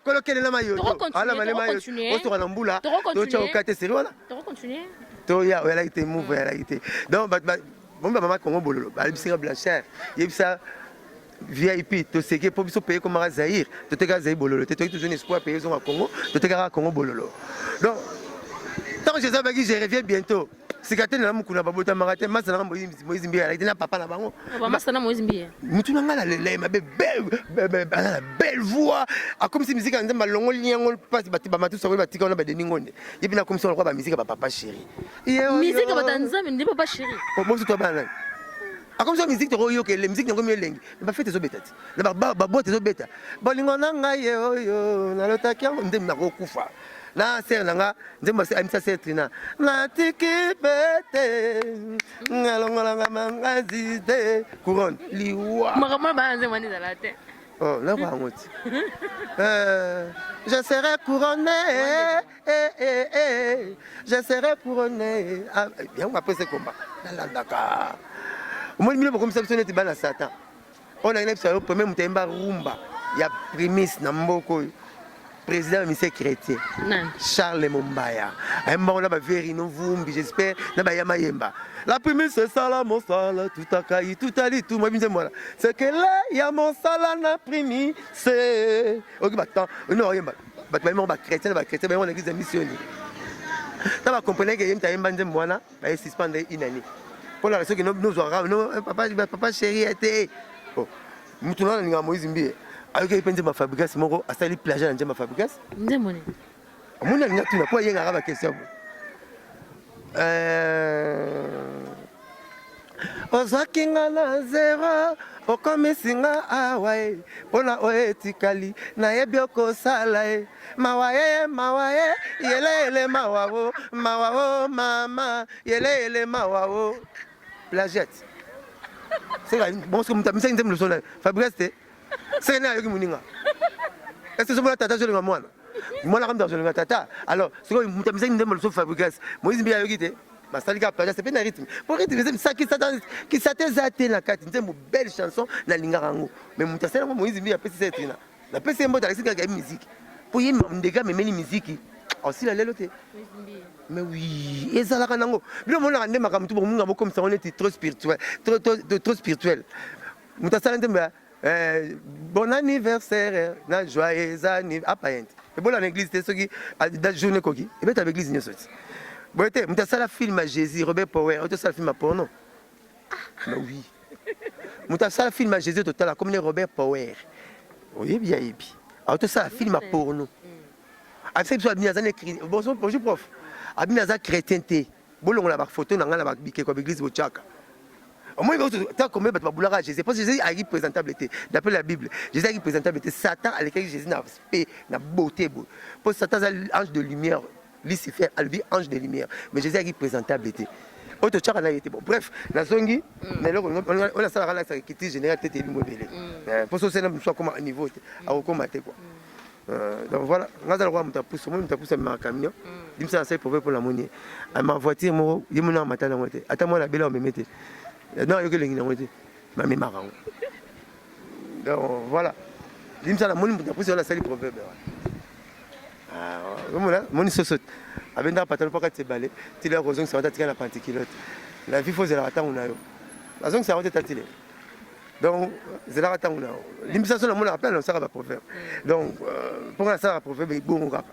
Speaker 1: kolokede na mayo ala mane mayo o so kana mbula to cha okate c'est voilà
Speaker 3: to continue
Speaker 1: to ya elle a été move elle a été donc bon maman Congo bololo ba bisika blanchard yebisa VIP to seke po biso payer comme Zaïre to te ga Zaïre bololo te to toujours espoir payer au Congo to te ga Congo bololo donc tant que je sais je reviens bientôt. C'est quand tu as un babota marathon, mais ça n'a Moïse Mbia, il n'a pas la bango.
Speaker 3: Maman, ça n'a Moïse Mbia.
Speaker 1: Tu n'as pas la belle voix. Comme si musique en longo lien, on passe, tu saurais bâtir on a des ningones. Et puis, comme si on voit la musique à papa chéri.
Speaker 3: Musique à Tanzanie, mais ne pas chéri.
Speaker 1: Moi, c'est toi, banane. Comme ça, la musique, les musiques n'ont pas de langue. Mais fais tes obétates. La boîte tes obétates. Bolingona, yo, nalotakia, on dit, Narokufa. Na ser nanga nzemba se amisa setrina na tikipete ngalongola mangazite couronne liwa
Speaker 3: mama banze mani zalate
Speaker 1: oh là va ngoti je serai couronné je serai couronné bien après ce combat la ndaka moi mille comme ça sonne bana satan on a une épisode premier mutemba rumba ya prémisse na mboko président ministère chrétien Charles Mombaya ayemba on a ba verino vumbi j'espère na ba yama yemba la première c'est ça la mon sala tout akai tout ali tout moi binze moi c'est que là ya mon sala na primi c'est OK battant non yemba bat ba chrétien ba on église missionnaire ta ba comprendre que yemta yemba nze mwana ba suspendre inani pour la raison que nous aura non papa chéri était oh mutuna ninga Moïse Mbie ayoka ipenze ma fabrikas moko asali plage na njema fabrikas
Speaker 3: ndemone
Speaker 1: amuna ninga tuna kwa yenga ba question ozakinga na zero okomisinga awae pona oetikali na yebioko sala mawaye yele mawawo mama yele mawawo plagiate c'est bon ce que mutamisa nzemlo sona fabrikas te c'est na yoki muninga est-ce que je me tata je le mwana mwana comme dans le tata alors c'est quoi mutamisa nzemlo so fabrikas Moïse Mbia yoki te basali ka plagiate c'est pas un rythme pour rythme c'est ça qui s'attend na kati nzembo belle chanson na linga rango mais mutasela Moïse Mbia pesi c'est tina na pesi mbo ta kisika ka musique pour yima ndega memeli musique aussi la lelote mais oui et ça la kanango bilo mona ande makamtu bo munga comme ça on est trop spirituel trop spirituel mutasala ndemba bon anniversaire na joyeux anniversaire apayente et bon l'église te soki da journée koki et beta l'église nyoso bon te mutasala film à Jésus Robert Power mutasala film à porno mais oui mutasala film à Jésus total comme les Robert Power oui bien et puis mutasala film à porno avec ça bien azane écrit bonjour prof abinaza chrétien te bolongo la ba photo na ngana ba bike ko église bochaka au moins tant comme ba bulaka Jésus parce que Jésus a représentable d'après la Bible Jésus a représentable Satan à lequel Jésus n'a paix na beauté pour Satan ange de lumière Lucifer a lui ange de lumière mais Jésus a représentable auto chaka na été bon bref la zongi mais là on a ça la critique générale tête immobile pour ça c'est même soit comme niveau à recommander quoi donc voilà ngaza le roi mutapousse ma camion dimsa c'est pour la monnaie ma voiture mo yimuna matana ngote ata moi la bela me mette non yo kelengi ngote ma me marango donc voilà dimsa la monnaie mutapousse la sali proverbe voilà moni sosot abenda patalo pas te balé ti la raison ça va tika na pantikilote la vie faut la attendre na yo la raison ça va tatile donc c'est là attends là l'imitation mon appel ça va proverbe donc pour ça va proverbe bon rap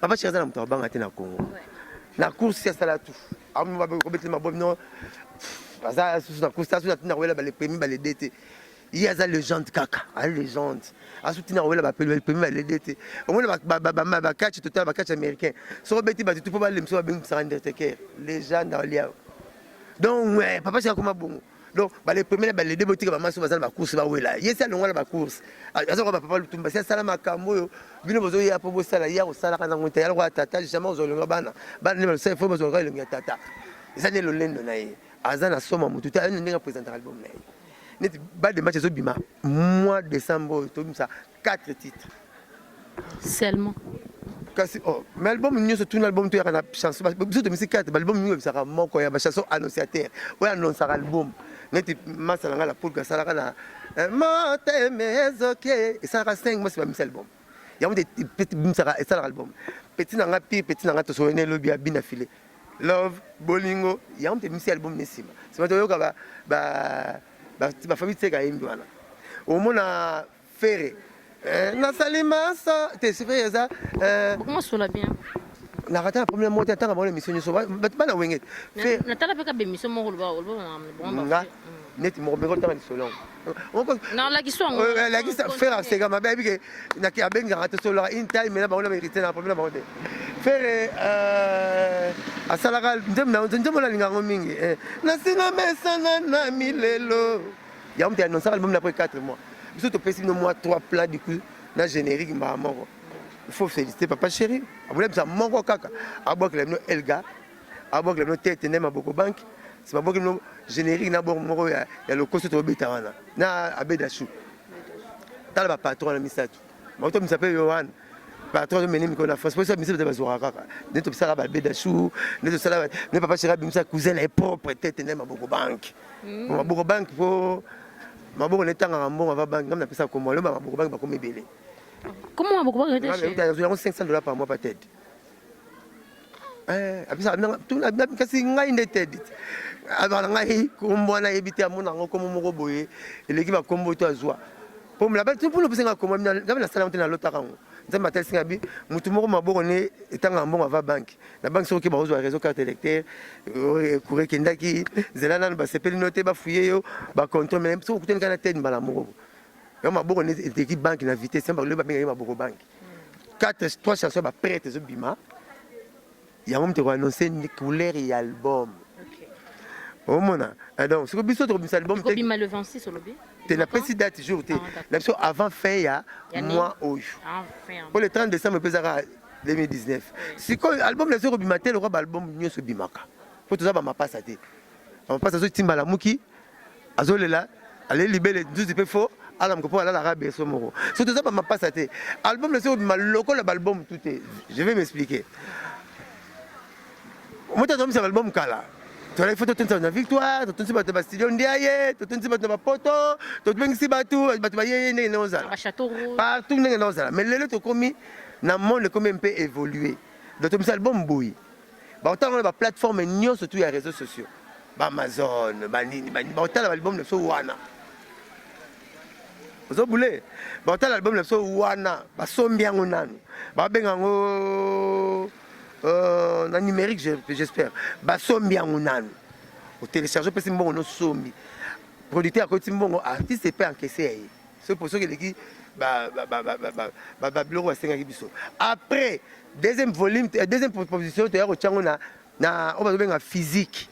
Speaker 1: papa cherche dans mon banque na Congo na course c'est ça là tout am va commettre ma bonne non ça na course ça na wela les premiers les DT il y a ça légende kaka à légende à soutenir wela ba les premiers les DT au moins ba catch total ba catch américain so beti ba tout pas les so ben ça Undertaker légende donc ouais papa c'est comme bon donc les premiers les deux boutiques maman sur la course ba wela yesa longa la course azo ba papa lutumba c'est ça la makambo bino bozo ya po bosala ya osala kana ngota ya kwa tata jamais ozolonga bana ne se faut bozo le ngia tata ça ne lolendo na ye azana soma mutu ta ndinga présenter album na ye net ba de match zo bima mois décembre to ça 4 titres
Speaker 3: seulement
Speaker 1: kasi mais album nous c'est tout un album tu as une chanson biso de musique 4 album nous ça sera moko ya chanson annonciateur ou annonce album net masala ngala pour que ça la kana mote mezoke et ça sera 5 mois c'est pas album il y a des petits ça ça album petit nanga petit nanga to so ne lobi abina filé love bolingo il y a des album nesima c'est pas to yoka ba famille tseka yimbi wana au mona ferré na salima ça te fait ça
Speaker 3: comment cela bien
Speaker 1: na rata la première montée tant avant l'émission so ba na wenget
Speaker 3: fait na tala peka be mission mo ba bon
Speaker 1: net mo be rota solon
Speaker 3: non la question
Speaker 1: la question faire c'est comme ba bi que na ki abenga rata solo in time mais là ba on a mérité la première montée faire a salagal ndem la linga ngomingi na sina mesana na milelo ya on annonce album après 4 mois biso to pesi no mois 3 plats du coup na générique ma moko il faut féliciter papa chéri abule ça moko kaka abok le no elga abok le no tete ne maboko bank c'est pas bok no générique na bok moko ya le costo to beta wana na abeda chou tala ba patron na misatu moto mi s'appelle Johan patron de menim ko na France pour ça mi s'appelle bazura kaka neto bisala ba beda chou neto sala ne papa chéri bimsa cousin est propre tete ne maboko bank maboko bank pour maboko netanga mbongo va bank ngam na pesa ko mo le maboko bank ba ko mebele
Speaker 3: Comment on va
Speaker 1: J'ai 500 $ par mois peut-être. Kasi ngai ndetedi abana ngai kumbona ebiti amuna ngokomo moko boye eleki ba kombo to azwa pour me la bête pour le pesenga kombo na la sala mtena lota kango nzamba tel singa bi mutu moko maboko ne etanga mbongo ava banque la banque soki ba ozwa réseau carte électeur courir kendaki zelana ba sepeli noté ba fouiller yo ba compte même so kuteni kana tête mbala moko yo maboko ne eteki banque na vitesse samba le ba benga maboko banque 3 chansons ba prête zo bima. Il y a un moment où on a annoncé une couleur et album. Ok. Donc, ce que vous avez dit, album.
Speaker 3: Vous avez le 26 sur le billet.
Speaker 1: Tu n'as pas si date jour. Avant fin, il y a mois au pour le 30 décembre 2019. Si l'album est sur le matin, le roi album est sur le bimaka. Pour tout ça, je passe à te. Je passe à ce timba la mouki. Azolela. Allez libérer les 12 peu faux. Alors, je vais aller à l'arabe et ce mot. Surtout ça, je passe à te. L'album est sur le local, l'album tout est. Je vais m'expliquer. Moi, tu as mis l'album Kala. Tu as fait toute une victoire, tu as fait un studio ndiaye, tu as fait un poto, tu as fait un bateau, tu as fait un
Speaker 3: château rouge.
Speaker 1: Partout, mais les autres commis, dans le monde, comme un peu évolué. Donc, tu as mis l'album Boui. Autant on a une plateforme, surtout les réseaux sociaux. Amazon, autant l'album de Wana. Vous avez autant l'album de Wana, Sombia Onan, Babengango. En numérique, j'espère. Basombi en onan. Au télécharge, parce que bon, on sombi. Producteur à côté de mon artiste, c'est pas encaissé. C'est pour ça que les gens, après, deuxième volume, deuxième proposition, tu as on va faire physique.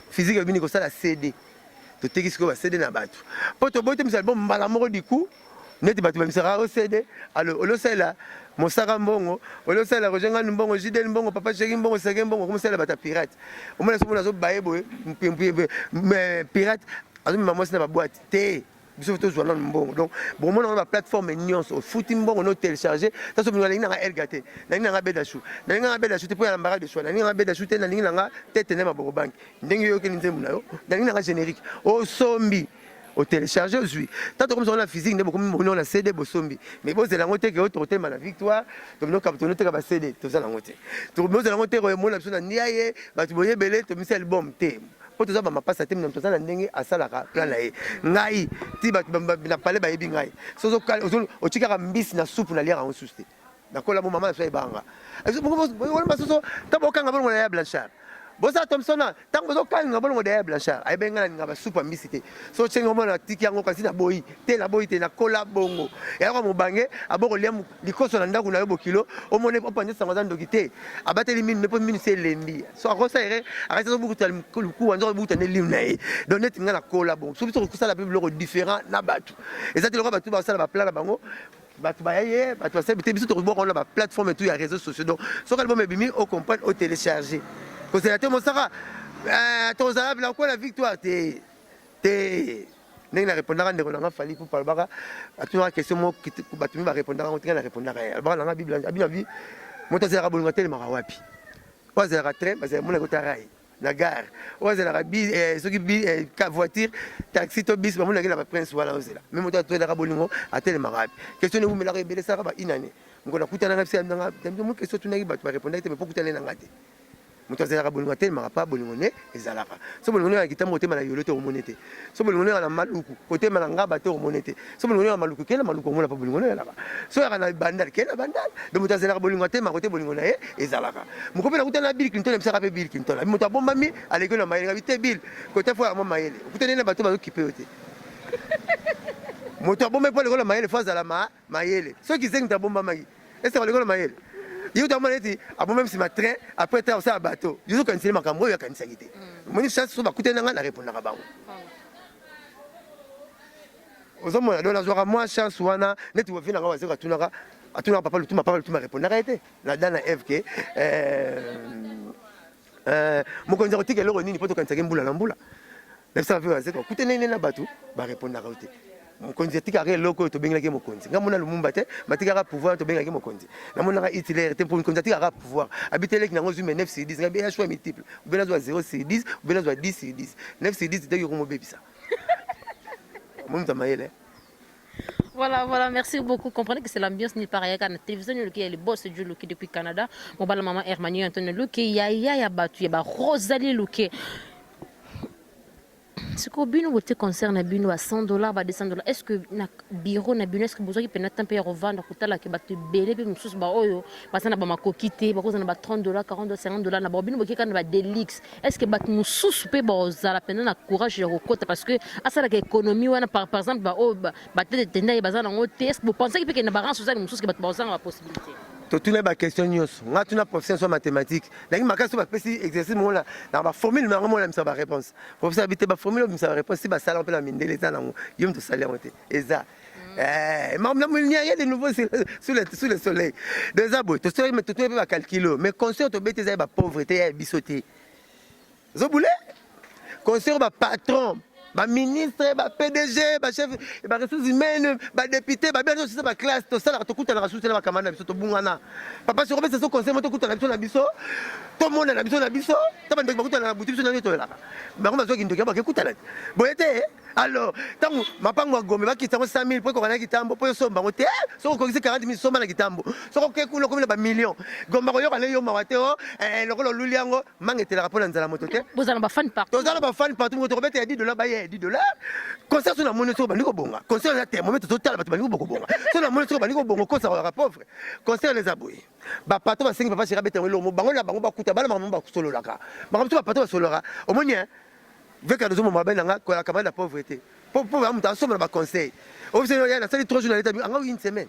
Speaker 1: Physique, on va faire la CD. Tu as dit que CD na batu. Pour te botter, album Malamoro du coup, net batu, mais ça va CD. Alors, on le là. Mosaka mbongo olosala rojenga mbongo jidel mbongo papa chéri mbongo sege mbongo comme ça la bata pirate au moins ça zo baye boye mais pirate azo mama na ba boîte té biso to zo na mbongo donc bon on a une plateforme nyonso au foot mbongo no télécharger ça so binga linga elgate na linga beda chou na linga beda chou te pour la mbara de choix na linga beda chou te na linga tete na maboko bank ndenge yo ke nzembu na yo na linga générique au sombi au télécharger aujourd'hui. Tant comme ça on a physique, on a CD bosombi. Mais bon c'est la montée que autour de la victoire, comme nous captons notre cap CD, tout ça la montée. Tout le monde la montée on a besoin niaye, bah tu voyais belé, tu mets album thé. Pour tout ça bah pas ça thème dans tout ça la ndenge à ça la plan là. Ngai, ti bah na parler bah ebi ngai. So au tika mbisi na soupe na lire en souste. D'accord là mon maman ça banga. On va so taboka ngabo na ya Blanchard. Bosa Thompson tant bozo kanga bolongo de Blanchard ay benga nga ba super misité so chengo mona tiki yango kasi na boyi te na kola bongo ya ko mobange aboko liam likoso na ndaku na yo bokilo o mone opande sango za ndokité abateli mine ne po mine c'est lendi so akosa ere arrête so bukuta ku wanzo bukuta ne lim na e donc net nga na kola bongo so biso ko sala bible différent na batu et ça te lo batu ba sala ba plan na bango batu baye batu basebite biso to ko na ba plateforme tout ya réseaux sociaux donc so album ebimi au comprendre au télécharger. Quand c'est la thème, on sera ton arabe, là, quoi la victoire, t'es. N'est-ce pas répondre à des fallu pour parler à toute la question, tu vas répondre à la répondre à la Bible, à la Bible, mon tas arabe, on a tellement marawapi. Pas à la train, parce que mon écoutaille, la gare, ou à la bise, ceux qui voiture, taxi, bis, mon la prince, voilà, même mon tas de arabe, à tel marawapi. Question de vous, mais la rébellion, ça va une année. On a coûté un arabe, c'est un question de répondre, mais pourquoi tu as un moto azalaka bolingo te maka bolingo ne ezalaka so bolingo ne akita motema na yolo te omonete so bolingo ne na maluku kote malanga ba te omonete so bolingo ne na maluku kena maluku omona pa bolingo ne ezalaka so yaka na bandal kena bandal do moto azalaka bolingo te maka te bolingo na ye ezalaka mokope na kutana Bill Clinton emsaka pe Bill Clinton moto abombami aleko na mayele ngabite Bill kote fo ya mo mayele kutana na bato bazo kipe yote moto abomba po lekolo mayele faza la mayele so ki zengi tabomba magi est-ce que lekolo mayele il y a des même si ma train après tu as un bateau il y a des makambo il y a des sagité moi je chasse sur ma coûter na répondre na bango aux hommes dans la joie moi chance wana net vous venir à tunaka papa le tout m'a répondre arrêtez la dana FK mon conseil que le roni ni pas to kanisa mbula na mbula la ça veut dire coûter na bateau ba répondre na route mokonzi atikaka loko to bengaki mokonzi ngamona lumumba te batikaka pouvoir to bengaki mokonzi namona Hitler te pour mokonzi atikaka pouvoir habiteleki nango zuma 9 sur 10 ngabe choix multiple ubena zo 0 sur 10 ubena zo 10 sur 10 9 sur 10 te yoko mobebisa momuta mayele
Speaker 3: Voilà, merci beaucoup. Comprenez que c'est l'ambiance ni pareil. Quand la télévision, il y a le boss du Luki depuis Canada. Mon bala maman Hermanie Antonio Luki, il y a battu, il y a Rosalie Luki. Ce que bino wote concerne bino à $100 ba $200, est-ce que na bureau na bino est-ce que besoin qui peut n'attendre payer revendre kutala ke batu belé pe mususu ba oyo basana ba makokite ba kozana ba $30 $40 $50 na ba bino boki kana ba delix, est-ce que batu mususu pe ba zala pena na courage ya kokota parce que asala ke économie wana par exemple ba o ba tete tenda bazana ngote, est-ce que vous pensez que na ba ran sociale mususu ke batu ba zana ba possibilité?
Speaker 1: totuna baquestion nyonso nga tuna professeur so mathématique ndenge makasi so bapesi exercice mongo na baformule nango mona misa baréponse professeur abite baformule misa baréponse si basala mpe na mindele eza nango yo mto sali yango te eza il n'y a rien de nouveau sous le soleil déjà boy totuna mpe bacalculo mais conseil tobete eza ya bapauvreté ya biso te ozobule conseil bapatron ministre, PDG, chef, ressources humaines, député, bien sûr, c'est classe, tout ça, tout le monde a la camarade, tout le monde a papa, sur le conseil, tout le monde a biso, tout le monde a biso, tout le monde a boutique, là. Mais on va dire qu'il y a beaucoup de temps. Alors, tant que ma femme a gommé, qui t'a 100 000 pour qu'on ait quitté, pour son baroté, son qu'on 40 000 sommes à quitambo, son qu'on coule comme les millions. Gommaroyo, allez, yo, marateo, le rôle de Luliango, man était la rapport dans la moto.
Speaker 3: Vous avez un fan partout.
Speaker 1: Vous avez un fan partout, vous avez $10, $10. Concert sur la monnaie sur Baniko Bonga. Concert sur la thermomètre total, Baniko Bonga. Sur la monnaie sur Baniko Bonga, concert à pauvre. Concert les abouis. Bapato va 5 papa chez Rabet, Bango la Bango Bakuta, Balamamba Solo Laka. Baramto Bapato Solora. Au moins, avec un deuxième moment, la camarade de la pauvreté. Pour avoir un somme de conseil. Au final, il y a 3 jours dans une semaine.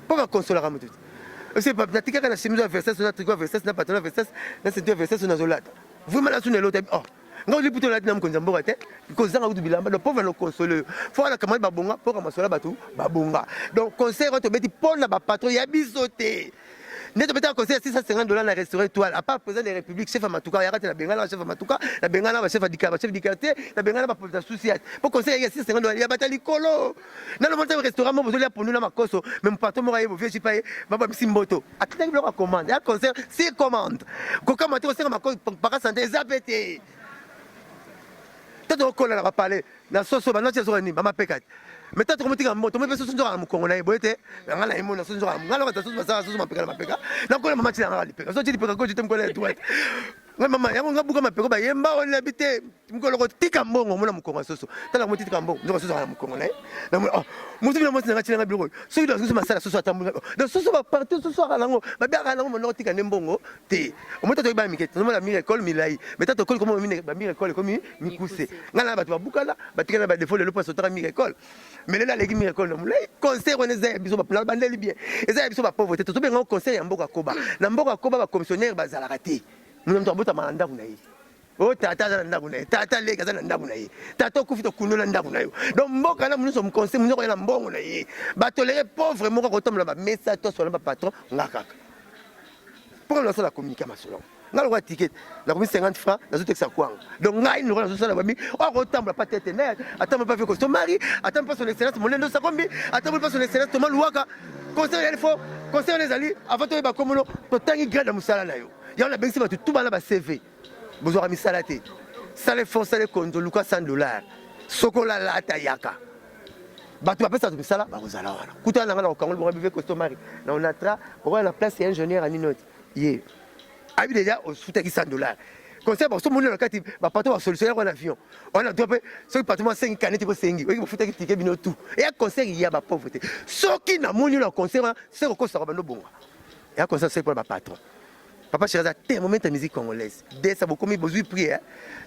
Speaker 1: Pour avoir consoler à tout. C'est pas la tika na chemise verset sur la tricot verset na pantalon verset na ceinture verset sur na zolata. Vous me la sous l'autre. Oh. Ngao li puto la dina mkonza mboka te. Because zanga utu bilamba le pauvre no consoler. Faut la camarade babonga pour amasola batu babonga. Donc conseil to beti pona ba patron ya bisoté. Net beta conseil $650 na restaurant étoile. À part président de la République chef Matuka ya la bengala chef Matuka, la bengala chef Dika, chef Dikate, la bengala ba police souci. Pour conseil ya $650 ya batali kolo. Na le montant restaurant mo bozoli pour nous na makoso, même patron mo raye bo vie chipaye, baba simboto. Ataki bloc commande. Ya conseil c'est commande. Koka maté conseil makoso para santé zapete. Tata kola na parler na soso ba na tsezo ni mama pekat. Mais tant que tu as moto, mais personne ne connaît pas. On a les mots, on a les mots, on a les mots, on a les mots, on a les mots, on a les mots, on a les mots, on a les mots, on a les mots, maman, ya nga buka mapeko ba yemba on habité mukolo tika mbongo mona mukonga soso tala mo tika mbongo ndo soso ala mukongo na na oh mutu na mo tsina tsina biloko so ndo soso masala soso atambu ndo soso ba partout soso ala ngo ba bia ala ngo mo tika mbongo te o mo tato ba mikete no la miracle milai mais tato kol comme ba miracle comme mikuse ngana ba to buka la ba tika na ba défaut le poisson tara miracle mais là les miracle no mulai conseil on est biso ba plan bandeli bien eza biso ba pauvreté to be ngo conseil ya mboka koba na mboka koba ba commissionnaire ba zala raté. Nous sommes tous les gens qui oh, tata na ndaku na tata le kaza na ndaku na ye tata okufita kunola ndaku na yo donc mboka na nous sommes conseil nous na mbongo na ye ba tolérer pauvre moko kotomla ba mesa to so na ba patron ngakaka pour lancer la communication nga lo ticket la commis 50 francs na zo texte kwanga donc ngai nous na zo sala ba mi o kotamla pas tête na attends pas fait son mari attends pas son excellence mon ndo sa kombi attends pas son excellence to maluaka conseil il faut conseil les alliés avant to ba komono to tangi grade musala na yo ya on a bien que tout bana ba CV besoin de salate sale fond sale konzo luka $100 sokola la tayaka batu ba pesa to misala ba kozala wana kuta na ngala ko kangolo ba bebe customary na on atra pour la place ingénieur à Ninot ye abi déjà au soute qui $100 conseil ba so monela kati ba pato ba solutionner en avion on a dropé ce patrimoine 5 canettes pour 5 oui futa ki ticket bino tout et à conseil il y a ba pauvreté soki na monela conseil c'est ko sa ba no bonga et à conseil c'est pour ba patron. Papa Chiraza, t'es un moment de musique congolaise. Dès ça, beaucoup de besoin de prier.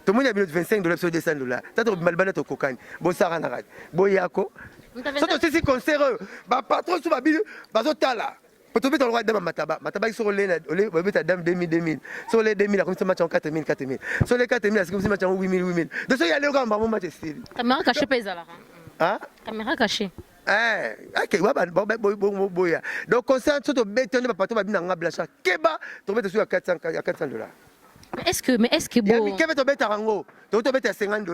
Speaker 1: Tout le monde a $25 sur $200. T'as trop mal balade au cocaïne. Bon, ça ranarade. Bon, yako. C'est aussi si concert. Bah, patron, sous ma bille, bah, là. Pour te mettre le roi de Mataba. Mataba, ils sont les dame 2000. Sur les 2000, comme ça, match en 4000. Sur les 4000, c'est comme ça, match en 8000. De ce, il y a le grand bon match style.
Speaker 3: Caméra cachée, pas là.
Speaker 1: Hein?
Speaker 3: Caméra cachée.
Speaker 1: Ok, boya. Donc, concert, tout le béton, pas patron, bien en blacha. Keba, tu mets sur $400.
Speaker 3: Mais est-ce que
Speaker 1: bon?
Speaker 3: bon?
Speaker 1: Tu mets à rango, tu mets à $50.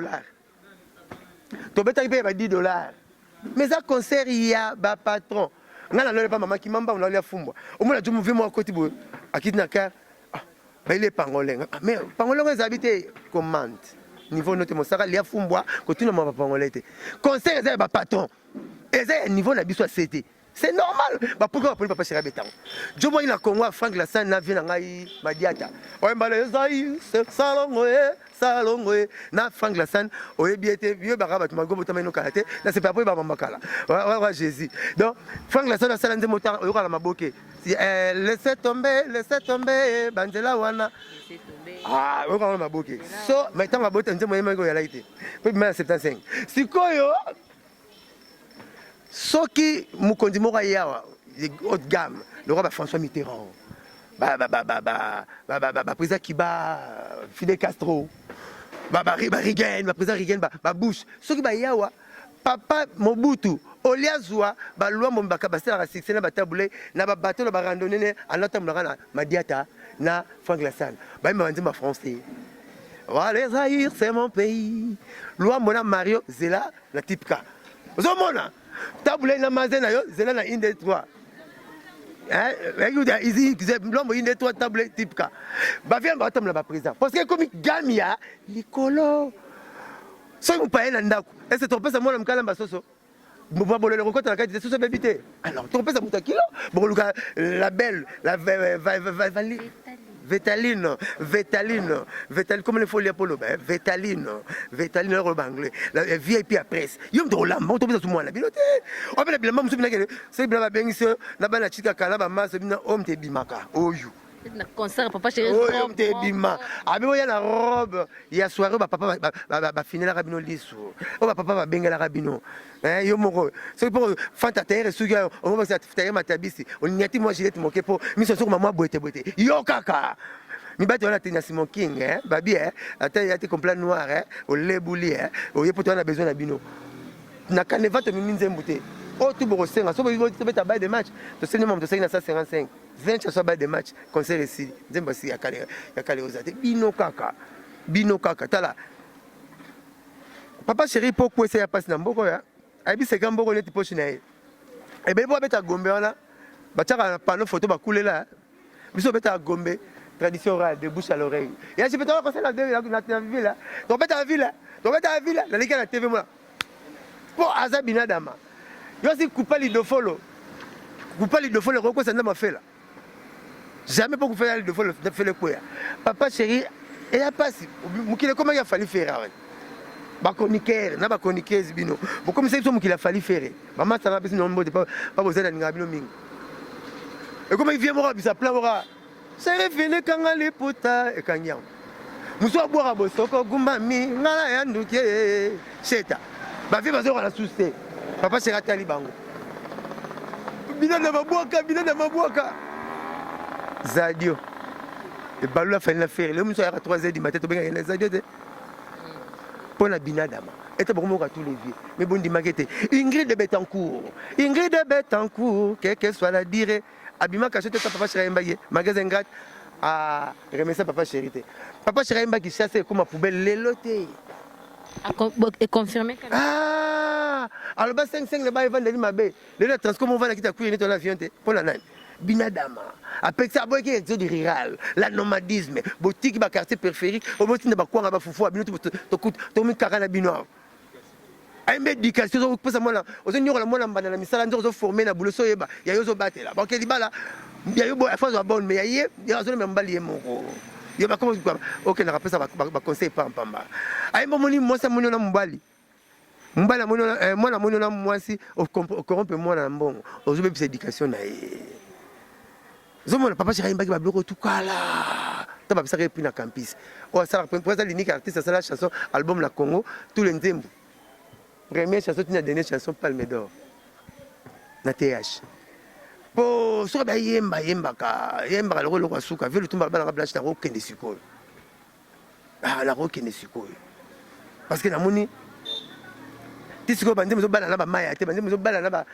Speaker 1: Tu mets à $10. Mais à concert, il y a un patron. On n'a pas maman qui m'a on a l'air fou. Au moins, je me fais moi à côté de à qui n'a qu'à. Il est pangolin. Mais pangolin, ils habitent commande. Niveau notamment, ça, il y a fou, continue à m'avoir pangolin. Concert, il y a un patron. Et eza ya niveau na biso ya CT. C'est normal. Pourquoi on ne pas chercher béton? Je vois une Congo, Frank Lassane, na vient ngai Madiata. On va les aïe, salongoé, na Frank Lassane, oye bien été vieux baraba tu mago botama no karaté, là c'est pas pour baba makala. Ouais Jésus. Donc Frank Lassane a salande moteur oyo la maboke. Laissez tomber, Banzela wana. Ah, oyo la maboke. So, maintenant ma botte nzemo yema go ya laité. Puis 75. Sikoyo soki mukondi moko yawa haut de gamme le roi François Mitterrand président Kiba Fidel Castro Reagan président Reagan Bush soki yawa papa Mobutu oliazwa loi mombaka basala succès na batabule na bateau na randonnée en attendant na Madiata na Frank Lassane ma français. Voilà, Zaïre, c'est mon pays. Loi mona Mario Zela na tipka. Ozomona tabule na mazena yo zela na inde 3 izi l'homme inde 3 tabule tipka ba vient ba tamla ba président parce que comme gamia likolo so vous paye na ndako est-ce que tu penses moi na mkala basoso ba bolelo ko kota na kati soso bebité alors tu penses muta kilo bon la belle la Vétaline, comme les folies Apollo, Vétaline, le anglais, la VIP à presse. Yom de Roland, on tombe sur moi la bilote. On va la bilan, c'est bien bien ici, la banane chica calaba, masse, homme te bimaka, oh you.
Speaker 3: Concert, papa chéri.
Speaker 1: Oh, homme te bima. Ah, mais il y a la robe, il y a soirée, papa va finir la rabino lissou. Oh, papa va benga la rabino. Yo moro. C'est pour Fanta terre, suga, on va se faire ma tabisi. On y a moi gilet moqué pour, mais ce soir maman boite. Yo kaka. Mi bati on a tenu Simon King, babi, attends, il y a tes complets noirs, au lait bouli, au yé pour toi on a besoin d'abino. Na caneva te mine nzembouté. Oh, tout beau senga, so tu peux tabac de match. Tu sais, nous, tu sais, 55. 20 chasseurs de match, concert ici. Nzemba si, ya kale ozate. Bino kaka, tala. Papa chéri, pourquoi c'est ya passe na mboko ya? Aibi c'est quand mboko neti poche na ye. Et bien, pour beta gombe wana, bataka na panneau photo ba coulé là. Biso beta gombe, tradition orale de bouche à l'oreille. Et là, je peux te raconter la ville là. Donc beta la ville là, la ligue à la TV moi. Pour Aza Binadama. Yo si coupa l'idofolo. Coupa l'idofolo, roko ça n'a pas fait là. Jamais pour faire l'idofolo, fait le quoi. Papa chéri, et a pas si. Mukile comment il a fallu faire. Ba chroniqueur, na ba chroniqueuse bino. Bon comme c'est ça mukile a fallu faire. Maman ça va besoin de pas besoin de ngabino mingi. Et comment il vient mora bisa plan mora. C'est revenu quand les puta et kanyam. Muso boire bosoko gumba mi ngala ya nduke. Cheta. Ba vie bazo la souster. Papa c'est raté Libango. Bina na mabwaka. Zadio. Et balou la fin la faire. Le monsieur à 3h du matin to benga na Zadio de. Pour la binadama. Et to bomo ka tous les vieux. Mais bon di maquette. Ingrid de Betancourt, quelle que soit la dire. Abima ka chete papa chéri Mbaye, magasin Grat à remercier papa chéri. Papa chéri Mbaye qui chasse comme poubelle leloté.
Speaker 3: Et confirmé que
Speaker 1: alors bas 5 le bail vendre mabe le transcom on va la quitter courir dans l'avion pour la nane binadama après ça boy qui est du rural la nomadisme boutique ba quartier périphérique au moins ne ba quoi ba fufu abino to mi karana bino ay médication zo pesa mona ozo nyoro la mona mbana na misala nzo former na bulo so yeba ya yozo batela ba ke dibala ya yo boy affaire bonne mais ya zo même mbali moko yo ba comment OK na rapesa ba conseil pamba ay momoni mo sa moni na mbali mbala mwana mwana na mwasi corrompe mwana mbongo ozobe bisa éducation na ye zomona papa chéri mbaki ba bloko tukala taba bisa repi na campus o sala pour ça l'unique artiste ça la chanson album la Congo tous les nzembo première chanson tina dernière chanson Palme d'Or na TH po so ba yemba ka loko kwa suka vile tumba bana blanche na rokende sikoyo la rokende sikoyo parce que na moni tisiko bande mo bala na ba maya te bande mo bala na ba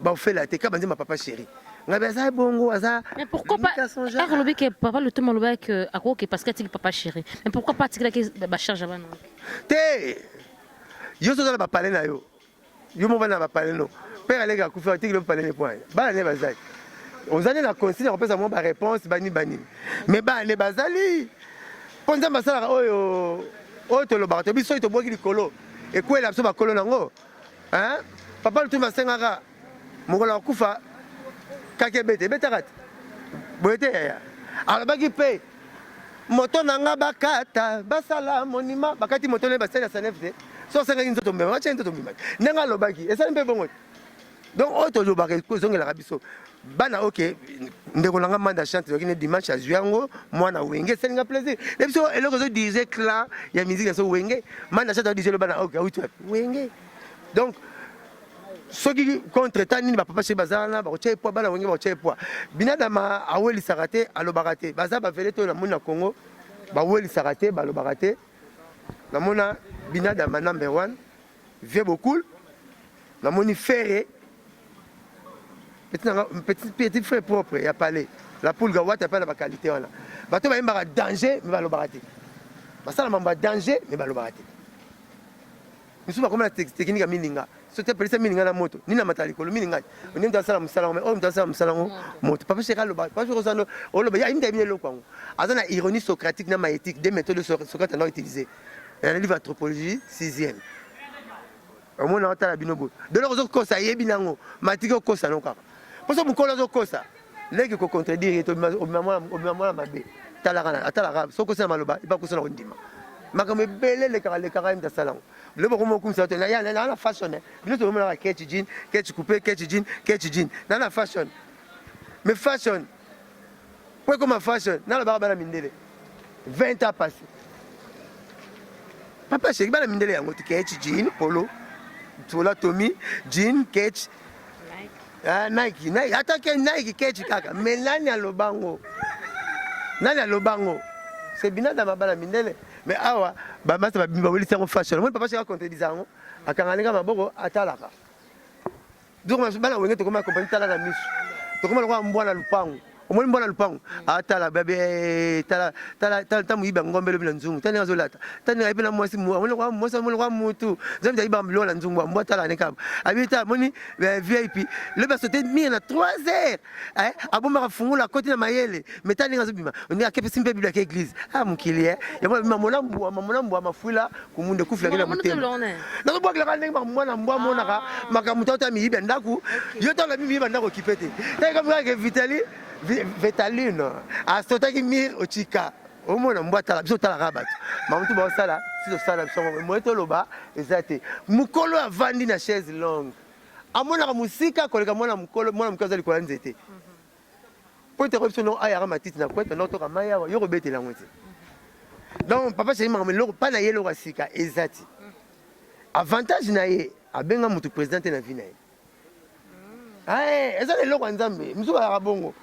Speaker 1: ofela te ka bande ma papa chéri ngabe ça bongo ça
Speaker 3: mais pourquoi pas Erlobi que papa le temps loba que ako que parce que tu papa chéri mais pourquoi pas tikila que ba charge avant
Speaker 1: te yo so na ba parler na yo mo bana ba parler no père alega ku faire tikila parler les points ba ne ba zai on zane la consigne on peut savoir ba réponse bani mais ba ne bazali ponza masala oyo oyo tolobaka tobiso oyo tobwaki likolo ekwela biso bakolo nango papa lutu basengaka mokolo akufa kaka ebetaka te boye te yaya alobaki mpe moto na nga bakata basala monima bakati moto ne basali ya sanef te so osengaki nzoto mbema batia nzoto mbema ndenge alobaki esali mpe bongo donc oyo tolobaka ezongelaka biso bana oke ndeko na nga manda chante yoki ne dimanche azwi yango mwana wenge esalinga plaisir na biso eloko ezodirige clan ya musique yaso wenge manda chante adirige lo bana oke auti wenge donc soki contre temps nini bapapa chez baza wana bakotia epoa bana wenge bakotia epoa binadama awelisaka te alobaka te baza bavele to namoni na congo bawelisaka te balobaka te namona binadama number 1 vie beaucoup namoni fere petit frère propre ya palais la poule gawata pa na ba qualité wana bato ba yembaka danger mais balobaka te basala mamba danger mais balobaka te misu ba komela technique ya mininga sote pelisa mininga na moto nina matali kolo mininga oni mta sala musala mais o mta sala musala moto papa cheka loba papa cheka sala o loba ya imta bine lokwango azana ironie socratique na maéthique des méthodes Socrate a utilisé un livre anthropologie 6e au moins on tala binobo de l'autre kosa yebi nango matiko kosa no kaka parce que mukolo zo kosa leki ko contredire to obimamwa mabe talakana atalaka so kosa maloba iba kosa na ndima makame bele le kaka imta salango le boko mo kumsa to na ya na fashion bino to mona ketch jean ketch coupé ketch jean na fashion mais fashion quoi comme fashion na la barba na mindele 20 ans passé papa chéri bana mindele yango ketch jean polo tola Tommy jean ketch Nike atake Nike ketch kaka mais nani alobango c'est binada mabala mindele mais awa ba masa ba bimba weli sango fashion moi papa chéri contredisa ngo akangalinga maboko atalaka donc bana wenge to koma compagnie talaka misu to koma lokwa mbwana lupango omoni mbwana lupango atala bebe tala muiba ngombe lo bila nzungu tani azolata tani aipe na mwasi mu omoni kwa mwasi omoni kwa mutu zambi iba mlo na nzungu mbwa tala ne kaba abita moni VIP le ba sauter mi na 3 heures aboma ka fungula koti na mayele metani ngazobima oni akepe simpe biblia ke église mukili ya mona mbwa mafuila kumunde kufula kila mutema na zo bwakela ka ndenge mwana mbwa monaka makamutata mi iba ndaku yoto la mi iba ndako kipete tani kama ke Vitaline asotaki mir ochika omona mbwatala biso talaka bato mamutu baosala siso sala biso moyeto loba ezate mukolo avandi na chaise longue amonaka musika koleka mwana mukolo azali kola nzete po te biso no ayaka matiti na kweta no toka maya yo kobetela ngo te donc papa chéri makambo eloko pa na ye eloko asika ezati avantage na ye abenga mutu présidente na vie na ye eza eloko ya nzambe misu bayaka bongo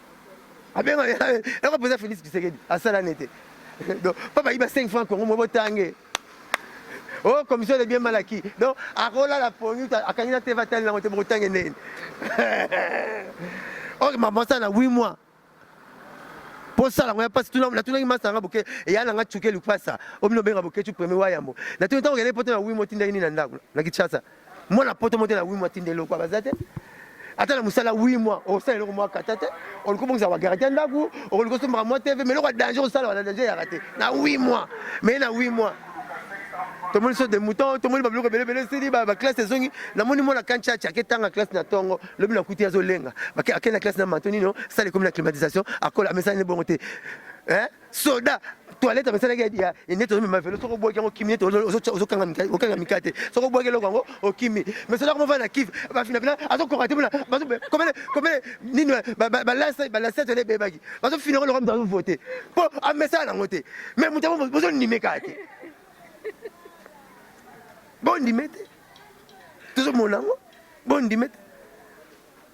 Speaker 1: abenga eko président Félix Tshisekedi asala nete donc papa iba 5 francs Congo mo tangue oh commission de bien mal acquis donc akola la pongi akangina te vatali na moto mo tangue nene oh maman ça na 8 mois pour ça la parce que tout na tuna masanga boke et yana nga tsuke lupasa obino benga boke tu premier wayambo na tuna tango ngene poto na 8 mois tinda ini na ndako na kichasa mona poto moto na 8 mois tindelo kwa bazate attends la musala 8 mois au sein le mois katate on commence à va garder ndaku on le consomme moi TV mais le danger au sala on danger a raté na 8 mois mais na 8 mois tout le monde sont des moutons tout le monde ba bloquer bele c'est dit ba classe zongi na moni mona kancha cha ketanga classe na tongo le bina kuti azo lenga ba akena classe na matoni non ça les comme la climatisation akola mais ça ne bon soda toilette mais ça ya ine to me velo soko boke ngo kimi to ozo kanga mikate soko boke lo ngo o kimi mais c'est là comment va na kif ba fina azo ko raté ba comment nino ba la set le bebagi ba so finira le rendre voter pour a message na ngote mais mutamo bozo ni mekate bon di mete tout mon nango bon di mete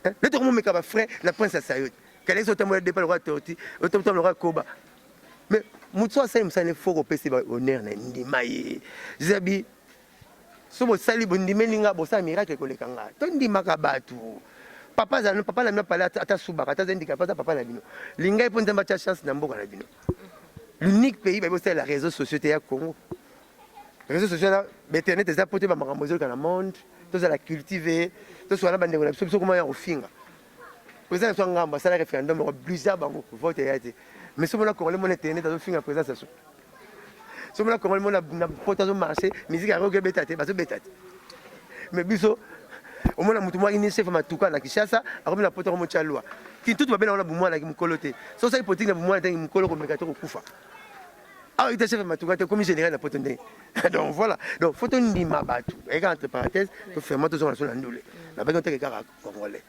Speaker 1: le to mo meka ba frère la princesse Sayot kale so tamo de pas le roi Toti autant le roi Koba mais mutu asali musala foko pesi ba honneur na ndima ye zabi so bo sali bo ndimelinga bo sa miracle koleka nga to ndima ka batu papa na na pala ata subaka ata zendika papa na bino linga ipo nzamba cha chance na mboka na bino l'unique pays ba bo sala réseaux sociaux ya Congo réseaux sociaux là internet eza pote ba makambo zo kana monde to za la cultiver to so na bandengo na biso comment ya ofinga président so ngamba sala référendum obliger bango vote ya te mais si on a corrélé mon internet à finir présence so mona Congo mona na poto zo marché musique ya rock betate bazo betate mais biso au moins mutu mwa ni chef matuka na Kishasa akomi na poto ko mochalwa kintutu babena ona bumwa na kimkolote so ça politique na bumwa na kimkolo ko mekato ko kufa ah il était chef matuka te comme général na poto ndé donc voilà donc photo ndima batu et entre parenthèses to faire moto zo na ndule na ba ko kaka congolais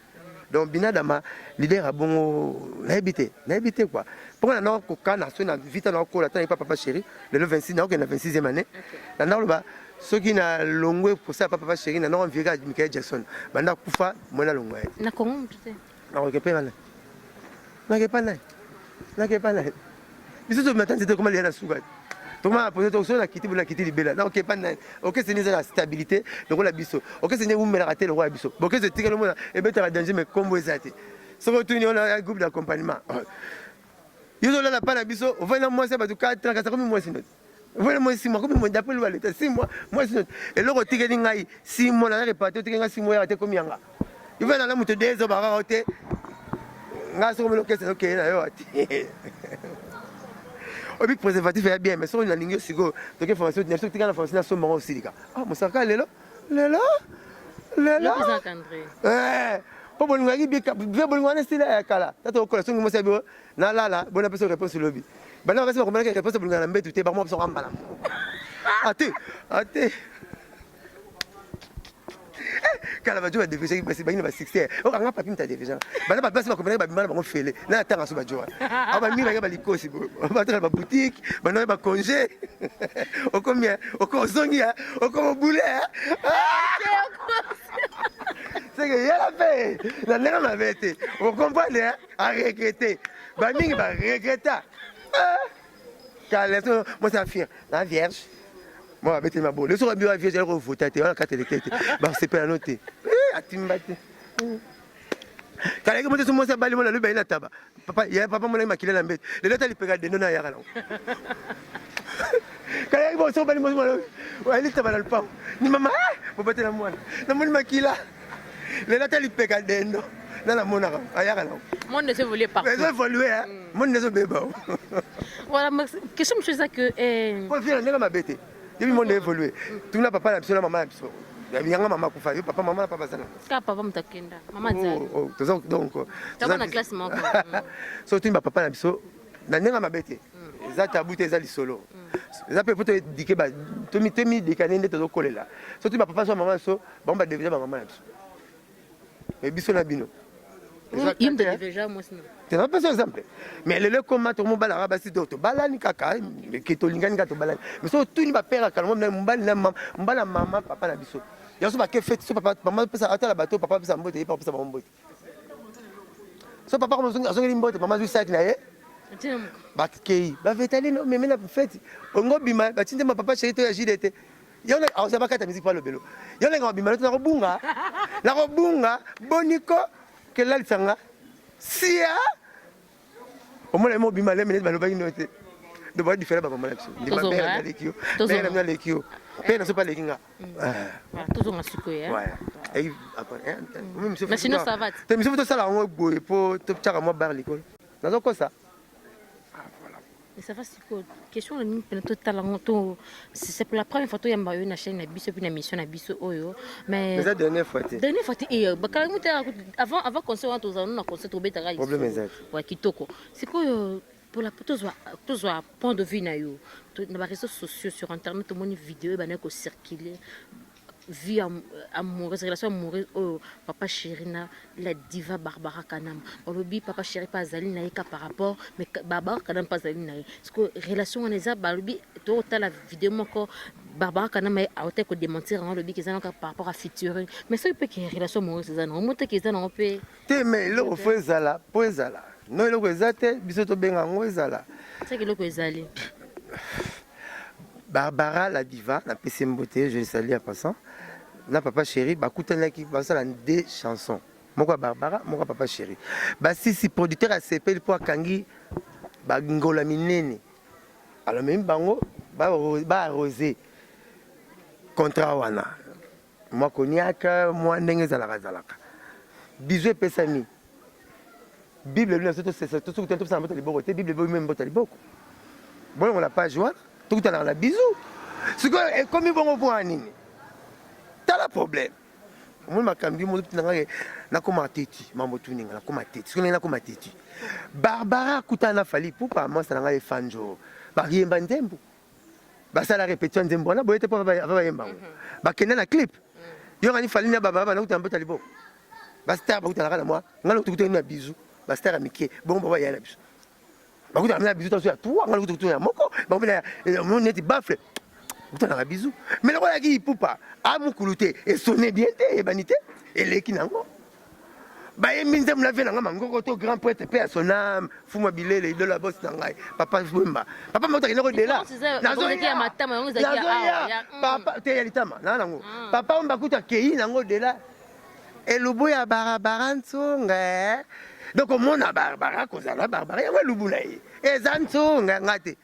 Speaker 1: donc binadama leader a bon n'habité quoi pour on a ko kana so na vite na ko la temps papa chéri le 26 na ko na 26e année na ndalo ceux qui na longwe pour ça papa chéri na non viega Michael Jackson banda kufa mona longwe
Speaker 3: na Congo tu sais
Speaker 1: na ko kepa na kepa na biso to matin c'était comment les na suga Thomas posé ton son a quitté libéla na ok pas na ok c'est la stabilité donc la biso ok c'est vous me rater le roi biso ok c'est tigre le monde et ben tu danger mais combo ezati so ko tuni on a un groupe d'accompagnement yo zo la pas na biso on va na moi c'est ba 4 ans ça comme moi sinon voilà moi 6 mois comme moi d'après le l'état 6 mois moi sinon et le tigre ni ngai 6 mois na répartir tigre ngai 6 mois raté comme yanga il va na la muto 2 ans ba raté nga so comme le caisse ok na yo ati obi préservatif est bien mais sur une ligne sigo donc information de n'importe quelle information sur mon aussi ah mon saka lelo po bon ngaki bi bon ngana style ya kala tato ko so ngimo sabi na la bonne personne réponse lobby bana va se comprendre que réponse bon ngana mbetu te ba mo so ngambala ate kala ba joa de visa ba bani ba 60 o kanga papi mta de visa bana ba pesa ba comprendre ba bimana ba ngo fele na tanga so ba joa aba mi ba likosi ba tra ba boutique bana ba congé o combien o ko zongia o ko boule c'est que yala fait la nena ma vete o comprendre a regretter ba mingi ba regretta kala so moi ça fier la vierge moi avec ma boule le soir bien vierge elle voter on a carte électrique ba c'est pas noté atimbate kala ko mo ça bali mo na le baina taba papa ya papa mo na makile na mbete le leta lipeka de nona ya kala kala ko so bali mo wa ile taba na pa ni mama mo bete na mwana na mo makila le leta lipeka de no na mona ya kala
Speaker 3: monde se voler partout
Speaker 1: mais évoluer monde ne se beba
Speaker 3: voilà question je sais que
Speaker 1: pour faire na ma bete depuis monde évoluer tout na papa na biso na mama na biso yanga mama kufa yo papa mama na papa sana
Speaker 3: ka papa mtakenda mama nzali
Speaker 1: donc
Speaker 3: ça na classe moko
Speaker 1: so tu papa na biso na nenga mabete za tabuta za lisolo za pe poto dike ba temi de kanende to kolela so tu papa so mama so ba devenir mama na biso mais biso na bino
Speaker 3: il me déjà moi sinon
Speaker 1: tu n'as pas exemple mais le comment tout le monde balala basi to balani kaka ke to lingani ka to balani mais so tu ni ba père kalmo na mbala mama papa na biso ya so ba ke fête so papa mama pesa atala bato papa pesa mbote papa pesa mbote so papa comme so ngeli mbote mama zu sac na ye ba kei ba vetali no mais na fête ongo bima ba tinde ma papa chéri to ya JDT yona awza bakata musique pa lobelo yona ngobima na robunga boniko que là sanga sia au moins mo bima le minute baloba inote de ba différent ba mama lapso de ba père lekio père na lekio père na so pas lekinga
Speaker 3: toujours en suko ya
Speaker 1: ouais et après
Speaker 3: mais sinon ça va
Speaker 1: te monsieur to sala ngo boye po to tchaka mo bar l'école nazo ko ça
Speaker 3: mais ça va suko question ni peut talent c'est pour la première fois to yamba yo na chaîne na biso puis na mission na biso oyo mais
Speaker 1: la dernière fois
Speaker 3: et bakala mutera avant concert on tozana na concert obeta ga
Speaker 1: problème exact
Speaker 3: wa kitoko c'est quoi pour la tozo point de vue na yo na réseaux sociaux sur internet tout monde vidéo ba na ko circuler vie amoureuse relation amoureuse oh papa Chérina la diva Barbara Kanam olobi papa chéri pas zali na yeka par rapport mais Barbara Kanam pas zali na parce que relation on eza balobi to ta la vidéo moko Barbara Kanam a oté ko démentir en lobi qu'ils ont par rapport à featuring mais ça peut que relation amoureuse ça non monte qu'ils ont peut
Speaker 1: te mais le faut ezala po ezala non le ko ezate biso to benga ngo ezala
Speaker 3: c'est que le ko ezali
Speaker 1: Barbara la diva na PC Mbote je le salue en passant na papa chéri bakutanaki basala deux chansons moko Barbara moko papa chéri ba si producteur a CP pour kangi ba ngola minene alors même bango ba rosé contrat wana moi koniaka moi ndenge zalaka bisou pesami Bible lui c'est tout ça tout ça mbote liboko te Bible même mbote liboko bon on l'a pas joie tokutana na bisou sikoyo ekomi bongo mpo ya nini tala problème omoni makambi moto nanga nakoma teti mambo tuninga nakoma teti sikoyo nakoma teti Barbara kutana na Fally Ipupa amansa nanga efanjo bayemba nzembo basala répétition nzembo wana boyete mpo bayemba bakenda na clip yo ngani Fally na Barbara banakutana mbota libo bastar bakutanaka na mwa ngalo tukutana na bisou bastar ya mike bongo baba ya na biso bakutana na bisou taso ya trois ngalo tukutana ya moko bakutana ya neti bafle bakutana na bisou mais le roi qui Ipupa amukulu te et sonné bien te et banité et leki nango bayembi nzembo na vie nanga mangoko to grand prêtre pe à son âme fuma bilele de la bosse na ngai papa Fumba papa motaki nako de là
Speaker 3: nazoya matama yango zaki ya
Speaker 1: papa te ya litama na nango papa on bakuta kei nango de là elubu ya barabara ntsonga donc omona barbara kozala barbara yango elubu na ye eza ntsonga nga te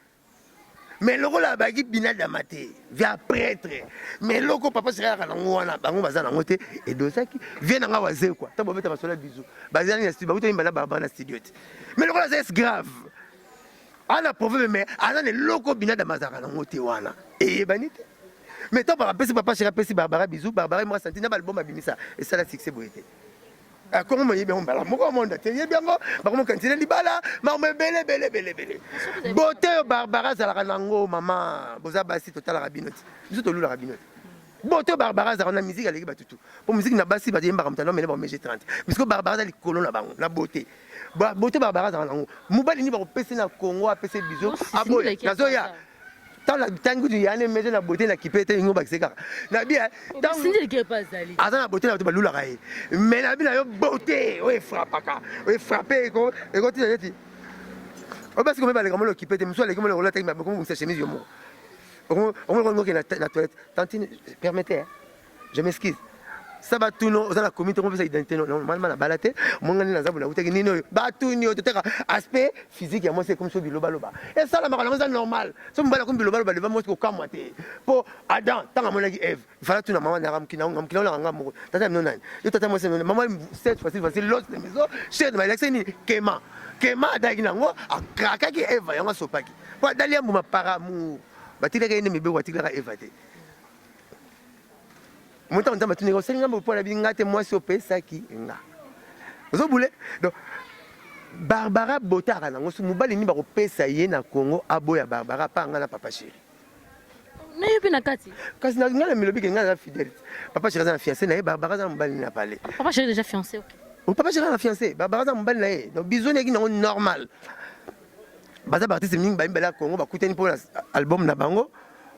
Speaker 1: mais lokola baki binadama te via prêtre mais loko papa sekalaka nango wana bango baza nango te edosaki vie nanga waze kwa ntango babeta basola bizu bazali na studio bakutani bana barbara na studio te mais lokola za es grave ana problème mais aza ne loko binadama azalaka nango te wana eyebani te mais tant apesi papa chéri apesi barbara bizu barbara mwa santi na balbum abimisa esala succès boye te comment moyebi yango mbala moko monde te yebi yango bakomo kantine libala makomo ebele bote oyo barbara azalaka nango mama boza basi totalaka bino te biso tolulaka bino te bote oyo barbara azalaka na musike aleki batutu po musike na basi bayembaka mutano mene bamege 30 bisiko barbara aza likolo na bango na bote bote barbara azalaka nango mobali nini bakopesi na congo apesi biso aboya nazoya tangu tu yane meze na beauté na kipete ngo bakiseka na bien
Speaker 3: tangu ndike pasali
Speaker 1: aza na beauté na to balula kae mais na bien yo beauté o frappaka o frapper ko e ko titi o basi ko me baleka mo lo kipete mso aleki mo lo lata ko mo sa chemise yo mo o mo ngo ke na toilette tantine permettez je m'excuse sabatuno ozala comité on peut sa identité normalement na balate mongani na zabu na uteki nino batuni oteka aspect physique ya moi c'est comme so biloba loba et ça la makala c'est normal so mbala comme biloba loba leva moi ko kamwate po Adam tanga monaki Eve il fallait tuna maman na ramkina ngamkina la ngamo tata non nani yo tata moi c'est maman cette fois c'est l'autre de maison chez de ma ni kema dagi nango akraka ki Eve yango sopaki po dalia mu para mu batika ene mebe watika Eve te monta on tamba tunego selinga mo pola binga te moi so pesa ki nga zo boule donc Barbara botara nango so mobali ni ba ko pesa ye na Congo aboya Barbara pa nga na papa chéri
Speaker 3: na yebi na kati
Speaker 1: kasi na nga na milobi ke nga na fidèle papa chéri na fiancé na ye Barbara za mobali na parler
Speaker 3: papa chéri déjà fiancé OK
Speaker 1: papa chéri na fiancé Barbara za mobali na ye donc bizone ki nango normal baza artiste mingi ba imbela Congo ba kuteni pour album na bango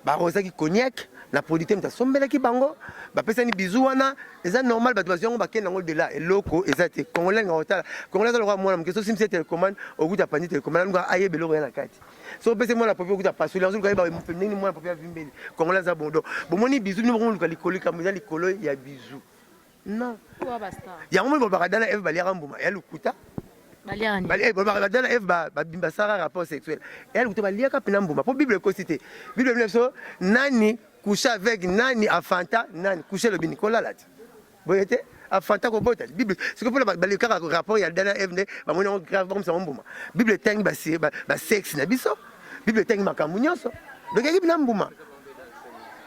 Speaker 1: ba rosaki cognac na producteur mta sombelaki bango bapesani bizu wana eza normal bato bazongo bakenda ngo de là eloko eza te congolais nga otala congolais za lokwa mwana mkeso simse télécommande okuta pani télécommande nga aye beloko yana kati so pese mwana popi okuta pasuli yango ka ba mpendeni mwana popi avimbeli congolais za bondo bomoni bizu ni mo luka likolika mo za likolo ya bizu non
Speaker 3: quoi basta
Speaker 1: yango mo bakadana Eve baliaka mbuma ya lukuta baliaka Eve babimba sara rapport sexuel ya lukuta baliaka pena mbuma po bible cosité bible neso nani coucher avec nani afanta nani coucher le binikola là boyete afanta ko bota bible c'est que pour le cas rapport ya dana Eve ba mona grave comme ça mbuma bible teng ba sexe na biso bible teng makambu nyonso donc ekipe na mbuma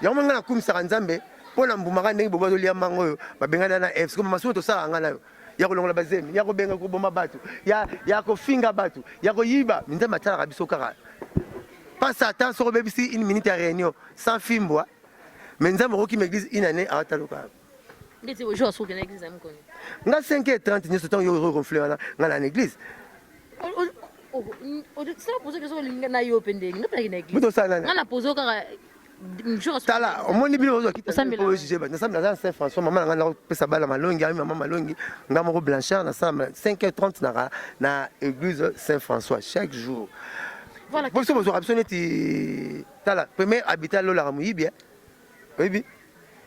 Speaker 1: ya mo ngana kumisa nzambe pona mbuma ka ndenge bobo lia mango ba bengana na Eve comme masuto to sala ngana ya ko longola bazemi ya ko benga ko boma batu ya ko finga batu ya ko yiba minza matala biso kaka pas Satan sur le BBC une minute à réunion sans film bois mais nous avons qui m'église une année à Taloka
Speaker 3: ndeti ojo so que l'église am koni
Speaker 1: nga 5h30 ni ce temps yo ronfler na l'église
Speaker 3: o ça poser que so linga na yo pendeng na pas l'église
Speaker 1: buto sana
Speaker 3: na poser ka
Speaker 1: tala omoni bino ozo kita po juger ba na samla Saint François maman nga pesa bala malongi ami maman malongi nga moko Blanchard na samla 5h30 na église Saint François chaque jour. Voilà. Pour ça, vous aurez besoin de la première habitat de la Ramouibi. Oui,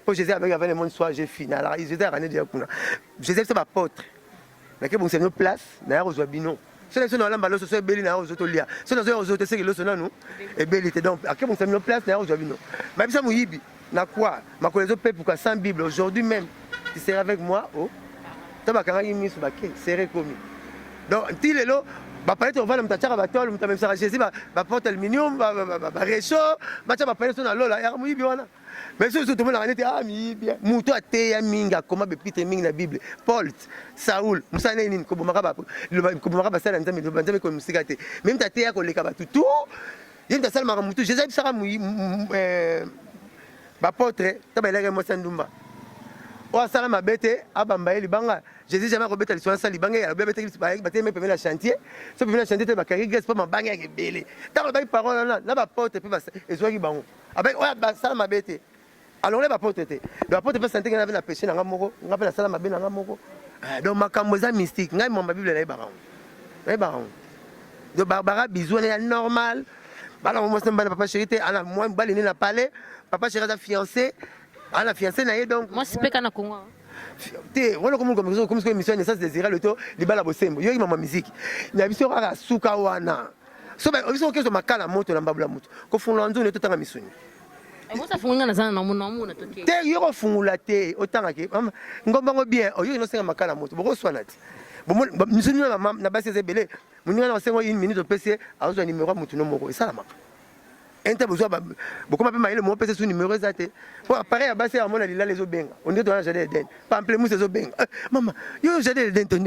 Speaker 1: pour Jésus avec le monde soir, j'ai fini. Alors, Jésus a ramené déjà. Jésus, c'est ma porte. Mais que vous avez une place, d'ailleurs, vous avez bino. Si vous avez une place, vous avez une place. Si vous avez une place, vous avez une place. Donc, à quel moment vous avez une place, d'ailleurs, vous avez une place. Mais ça, Mouibi, na quoi ma connaissance peut pour sans Bible. Aujourd'hui même, tu seras avec moi. Oh, tu vas quand même mis sur le baquet, serré comme. Donc, tu es là. bapalete ovanda moto atiaka batole moto amemsaka jésus baporte aluminium barechaud batia bapalete so na lola yaka moyibi wana mais soso tomonaka neti miyibi moto ateya mingi akoma bepitre mingi na bible paul saul mosala nai nini kobomaka basala nzambe banzambe komi mosika te me moto ateya koleka bato tu ye moto asalamaka motu jésus abisaka baportre ta baelaka mosa ndumba oyo asala mabe te abamba ye libanga jésus jamais akobeta liso asala libanga ye alobi abetaki pembe na chantier so pembe na chantier te bakari grese mpo mabanga yaka ebele ntango alobaki parole wana na baporte mpe ezwaki bango oyo basala mabe te alongole baporte te donc baporte mpe sante ngai nabe na péché na nga moko nga mpe nasala mabe na nga moko donc makambo eza mystique ngai moma bible nayebaka ngo donc barbara bizu wana ya normal bana momosi mbana papa chéri te ana mwa mobali nini na palais papa chéri aza fiancé ana fiancé na ye donc
Speaker 3: moi sipeka na Congo
Speaker 1: te wana comme émission naissance désiré le to libala bosembo yoki mama musique na biso kaka suka wana so ba biso kezo makala moto na mbabula moto ko fungula nzuni to tanga misuni
Speaker 3: Bosa funga na zana na muna toke
Speaker 1: te yoko fungula te otanga ke ngomba ngo bien oyo no senga makala moto boko swana ti bon misuni na basi zebele muninga na sengo 1 minute opese azo numéro moto no moko esala maka ente besoin beaucoup m'appelle maïle mon PC sous numéro zate pour appareil à base à mon alila les obenga on dit dans la jardin d'Eden pamplemousse les obenga maman yo jardin d'Eden ton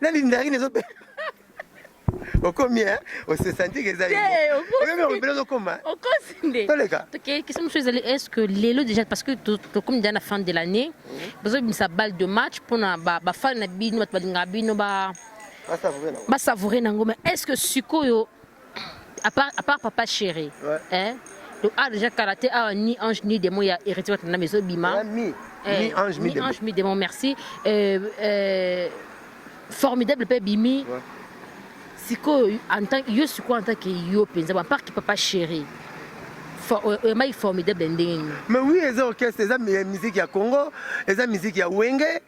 Speaker 1: na lindari les obenga au combien on se sentit que ça
Speaker 3: on est-ce que Lelo déjà parce que comme déjà la fin de l'année besoin de sa balle de match pour na ba fan na bino ba ngabino ba savourer nango mais est-ce que sikoyo à part papa chéri hein donc déjà karaté ni ange ni démon ya hérité na maison bima
Speaker 1: ni ange
Speaker 3: ni démon merci formidable pe bimi siko en tant que yo penza à part que papa chéri mais formidable ndenge
Speaker 1: mais oui les orchestres les musique ya Congo les musique ya Wenge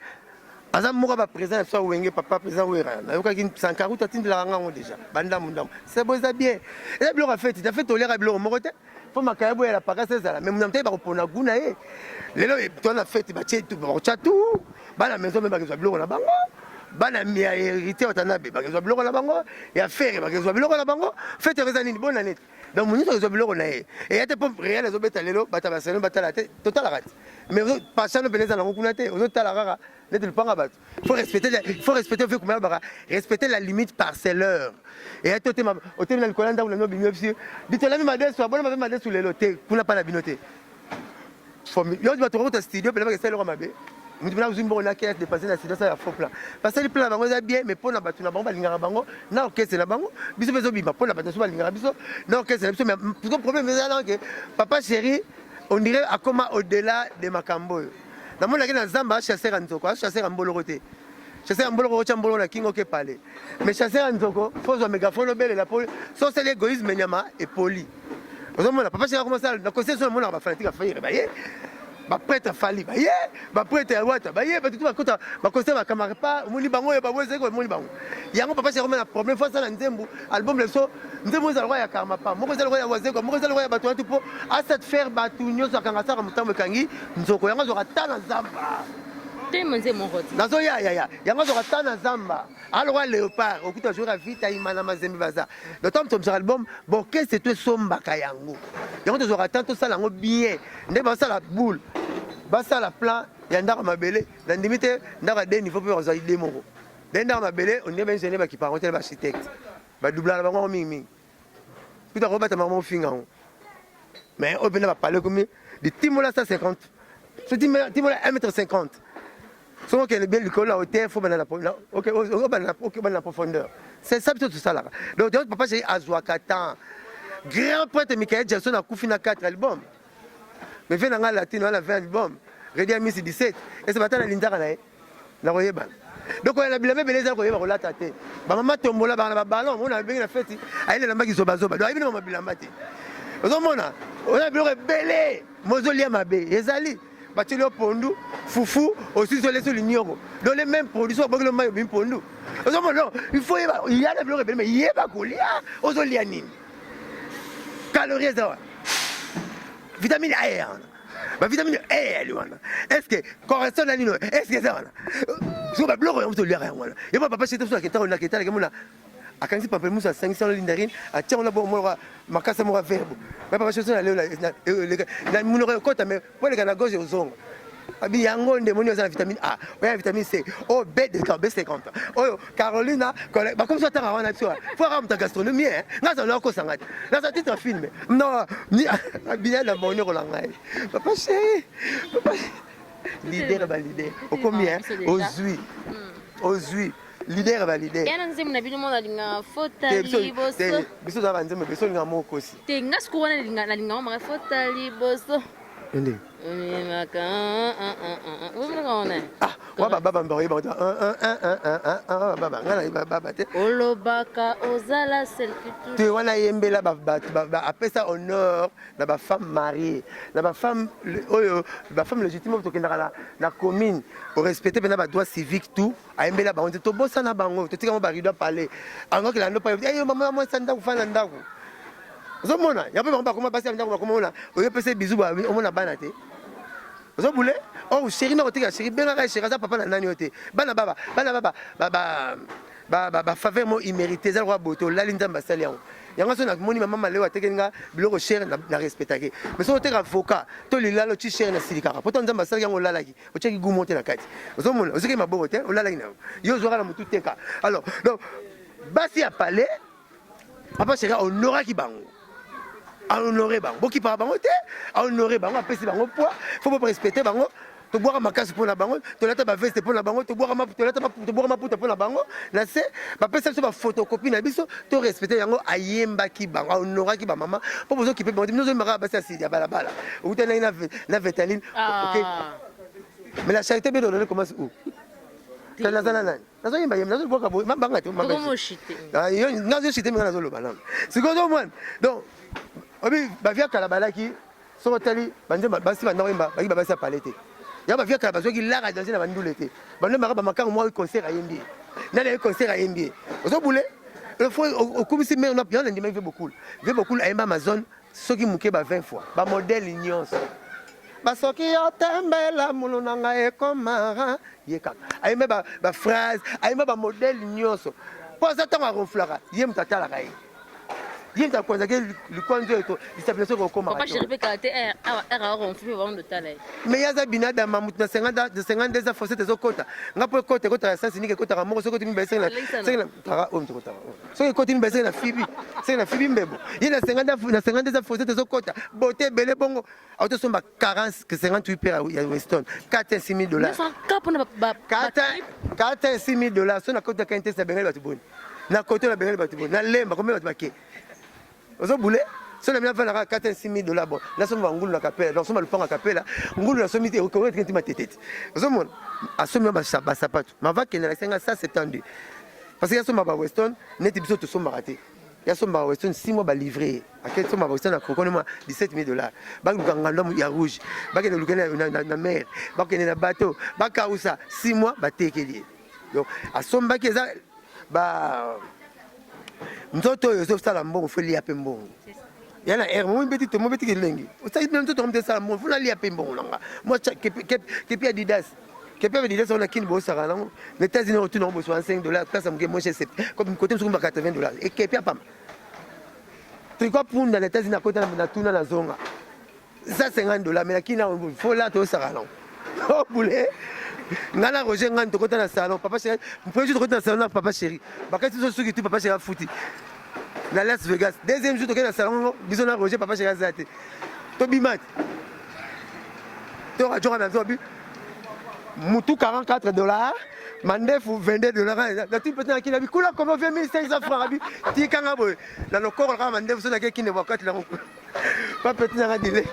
Speaker 1: aza moko ba président soit Wenge papa président Wera na yoka kin sankaruta tindela ngango déjà banda mundam c'est beau ça bien et la blora fait tu fait tolera blora moko te faut makayabo ya la pakasa ezala mais munamte ba kopona guna ye lelo to na fête ba tchetu ba chatu bana maison me ba kezwa blora na bango bana mi ya hérité otana be ba kezwa blora na bango ya faire ba kezwa blora na bango fête reza nini bona net donc munito kezwa blora na ye et yate pom réel ezo beta lelo bata ba seno bata la te total rat mais pas no beleza na nguna te ozo tala kaka il faut respecter respecter la limite parcellaire et à côté au thème le collant dans le nom dites la même adresse soit bonne même adresse sur les lotés pour n'a pas la binoté yo tu vas trouver ton studio peut pas que c'est le mabe nous devons une bonne caisse de passer la studio ça faux plan parce que le plan bango ça bien mais pour na batu na bango balingara bango na orchestre na bango biso bezo biba pour na batu so balingara biso na orchestre na biso mais le problème c'est là que papa chéri on dirait à comment au-delà de Makambo na mona ke na Zamba chasser Nzoko chasser Mboloro te chasser Mboloro chambolo na kingo ke parler mais chasser Nzoko faut un mégaphone belle la poli so c'est l'égoïsme nyama et poli ozo mona papa chéri comment ça na conseil sur mona ba fanatique faillir ba ye ba prêtre fali ba ye ba prêtre ya wata ba ye ba tout ba kota ba conseil ba camarade pas moni bango ya ba weze ko moni bango yango papa chéri na problème faut ça na Nzembu album le so Nzembu za roi ya karma pas moko za roi ya waze ko moko za roi ya batu tout pour à cette faire batu nyoso kanga sa mutambo kangi Nzoko yango zo katana Zamba
Speaker 3: temenze mon roti
Speaker 1: nazo ya yango zo katana Zamba alors léopard okuta jour vita imana mazembe baza le temps de album bon qu'est-ce que tu somba kayango yango zo katana to sala ngo bien nde ba sala boule ba sala plan ya ndaka mabele na ndimite ndaka de niveau pe baza idée moko ndaka mabele on est bien gêné ba qui parentel ba architecte ba doubler la bango mingi tout à rebata maman finga mais on peut pas parler comme de timola 150 ce timola 1m50 son que le bien du col à hauteur faut banana OK banana profondeur c'est ça tout ça là donc papa j'ai Azwakatan grand poète Michael Jackson a koufina 4 albums mais vient dans la latino à la 20 albums Ready à Miss 17 et c'est batana lindaka na royeba donc on a bilame beleza ko yeba ko lata te ba mama tombola ba na ballon on a bengi na fête aile na maki zoba zoba donc ibino mama bilamba te ozomona on a bilo belé mozolia mabe ezali bateli pondu fufu aussi sur les soulignoko dans les mêmes produits so bokelo mayo bim pondu ozomona il faut il y a bilo belé mais yeba kolia ozolia nini calories ça vitamine A ba vitamine A est-ce que correspond à nino est-ce que ça so ba bloko on to lire wana yeba papa c'est tout ça que ta on a que ta que mona akanisi pamplemousse asangisa na lindarine atia ona bo moko makasa moko verbe papa chose na leo na munoko ekota mais pour les na gauche ozonga abi yango nde moni oza na vitamine A oya vitamine C o B de B50 oyo Carolina ba comme ça tanga wana tsoa faut avoir ta gastronomie hein ngaza na ko sangati na ça titre film non ni bien na moni ko langai papa chéri papa leader ba leader au combien aux leader ba leader
Speaker 3: yana nzemu na bino mona linga fota liboso
Speaker 1: biso za banzemu biso linga moko si
Speaker 3: te ngasko wana linga mama fota liboso
Speaker 1: ende
Speaker 3: maka
Speaker 1: wa baba mbaye ba baba ngala baba te
Speaker 3: olobaka ozala selfitu
Speaker 1: te wana yembela ba apesa honneur na ba femme mariée na ba femme oyo ba femme légitime to kendaka na commune pour respecter bena ba droit civique tout ayembela ba on to bossa na bango to tika mo ba rido parler ango ke la no pa yo mama mo sanda ku fana ndako ozomona yape bango bakoma basi ndako bakomona oyo pesa bizu ba omona bana te ozobule oh chéri na kotika chéri benga ka chéri za papa na nani yote bana baba faveur mo immérité za roi boto la linda mbasali yango so na moni mama leo atekenga biloko cher na respectake mais so oteka avocat to lilalo ti cher na silikaka poto nzamba sali yango lalaki ocheki gumo te na kati ozomona ozeki maboko te olalaki na yo zwaka na mutu teka alors donc basi ya palais papa chéri honoraki bango à honorer bango boki par bango te à honorer bango apesi bango poids faut pas respecter bango to boire makasi pour na bango to lata ba veste pour na bango to boire maputa pour na bango na se ba pesa so ba photocopie na biso to respecter yango ayemba ki bango honorer ki ba mama po bozo ki pe bango nous mara basi asi ya bala bala utana na vetaline OK mais la charité be donner commence où kana zana nani nazo yemba nazo boka bo mabanga te mabanga
Speaker 3: comment chiter
Speaker 1: yo nazo chiter mais nazo loba na sikozo mwana donc obi bavia kala balaki soko tali banje basi bandoyemba baki babasi palete ya bavia kala bazoki lara danser na bandule te bande maraba makango moi concert ayembi na le concert ayembi ozo boule le fois au commissaire mais on a bien ndima veut beaucoup ayemba Amazon soki muke ba 20 fois ba modèle nyonso basoki otembela mulu nanga ekomara yeka ayemba ba phrase ayemba ba modèle nyonso pour ça tant à ronflara yem tatala kai yem ta kwanza ke likwanzo eto discipline ko koma
Speaker 3: papa chéri kate era ronfler avant de taler
Speaker 1: mais yaza binada mamut na 50 des forces des okota ngapo kota kota sens ni ke kota moko soko timi bese na tara om to kota soko kota timi bese na fibi mbebo yena 50 des forces des okota beauté belé bongo auto somba 40 que 58 per ya Weston $4,000 $4,000 so na kota kente sa bengali batuboni na kota la bengali batuboni na lemba combien batubaki ozo boule so na mina va na $4,000 bon na somo ngulu na kapela donc somo lupanga kapela ngulu na somi te ko rete ma tete ozo mon asomi ba sapato ma va kena la 572 parce que ya somo ba Weston neti biso to somo raté ya somo ba Weston 6 mois ba livré à quel somo ba Weston na kokone moi $17,000 ba nganga ya rouge ba kena lukena na mer ba kena na bateau ba kausa 6 mois ba tekeli donc asomba ke za ba mtoto yo sala mbongo feli ya pembongo yana mo mbeti to mo beti kelengi osai mtoto mte sala mbongo funa lia pembongo nanga mo kepi Adidas on a kin bo sala nango les États-Unis retourne en $65 place am mo chez comme côté msuku ba $80 et kepi pam triko punda les États-Unis à côté na tuna na zonga ça $50 mais la kina faut là to sala nango oh boulé ngana Roger ngana tokota na salon papa chéri premier jour tokota na salon na papa chéri bakati so suki tu papa chéri fouti na Las Vegas deuxième jour tokota na salon biso na Roger papa chéri azate to bimat to rajo na zo bi mutu $44 mandefu $22 na tu peut na kila bi kula comme 2500 francs abi ti kanga boy na no koro kama mandefu so na ke kine wakati na pas petit na dile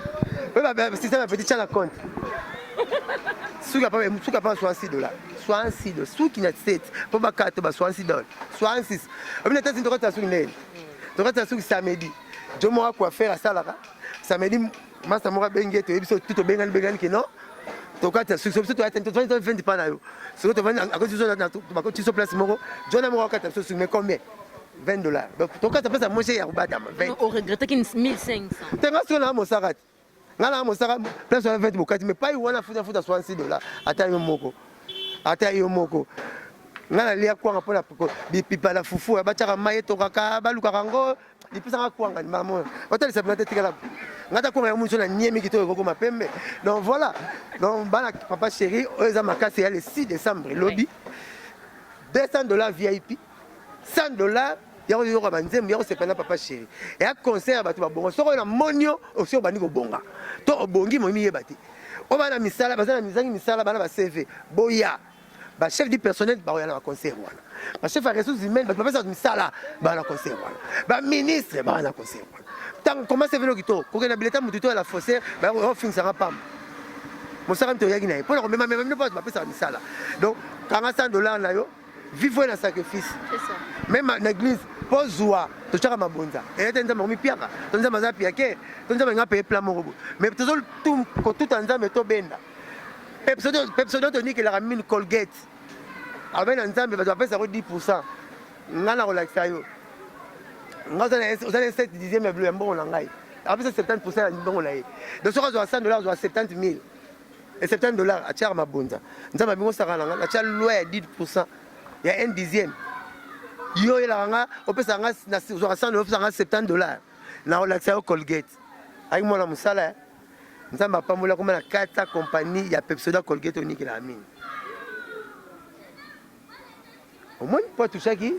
Speaker 1: ba si ça petit chala compte suka pa $66 suki na 7 po ba 4 ba $66 66 abina tasi ndokata suki nene ndokata suki samedi jomo kwa faire ça là samedi masa mora bengeto ebiso tuto bengani ke non tokata suki so to atento 20 pa na yo so to vani akozi so na ba ko tiso place moko jona moko kata so suki mais combien $20 donc tokata pesa mo chez ya kubata 20
Speaker 3: on regrette qu'il 1500
Speaker 1: tenga so na mo sarati ngala mo saka place 20 bokati mais pas wana futa $66 ata yo moko ngana lia kwanga mpona bipipa la fufu batiaka mai etokaka balukaka yango lipisanga kwanga mamo otalisa bina te tikala ngata kwanga ya muniso na niemi kito ekokoma pembe. Donc voilà, donc bana papa chéri oyo eza makasi ya le 6 décembre lobi $200 VIP, $100 yako yoko banzembo yako sepana papa chéri ya concert bato babongo soko na monio osio bandi ko bonga to obongi mo miyeba te o bana misala bazana mizangi misala bana ba CV boya ba chef du personnel ba yana ba concert wana ba chef à ressources humaines ba papa misala ba na concert wana ba ministre ba na concert wana tant comment c'est venu kito ko na bileta mututo la faussaire ba o finisa nga pam mosaka mto yaki na pour ko même pas ba pesa misala donc $400 na yo vivre na sacrifice.
Speaker 3: C'est ça.
Speaker 1: Même dans l'église, pour zoua, tu chaka mabonza. Et tu as mis piaka, tu as mis piaka, tu as mis payer plein morobo. Mais tu as tout en train de te benda. Pepsodent te dit qu'il a mis une Colgate. Avec un ensemble, tu vas faire 10%. On a la relaxation. On a 7 dixièmes bleu, bon on a. Après 70%, bon on a. Donc sur $100, on a 70 000. Et $70 à char mabonza. Nous avons mis ça à la char loyer 10%. Il y a un dixième. Yo il a on peut s'en na $70 na relaxation Colgate. Avec moi la musala. Nous avons pas moula comme la 4 compagnie il y a Pepsodent Colgate on y la mine. Au moins pas tout ça qui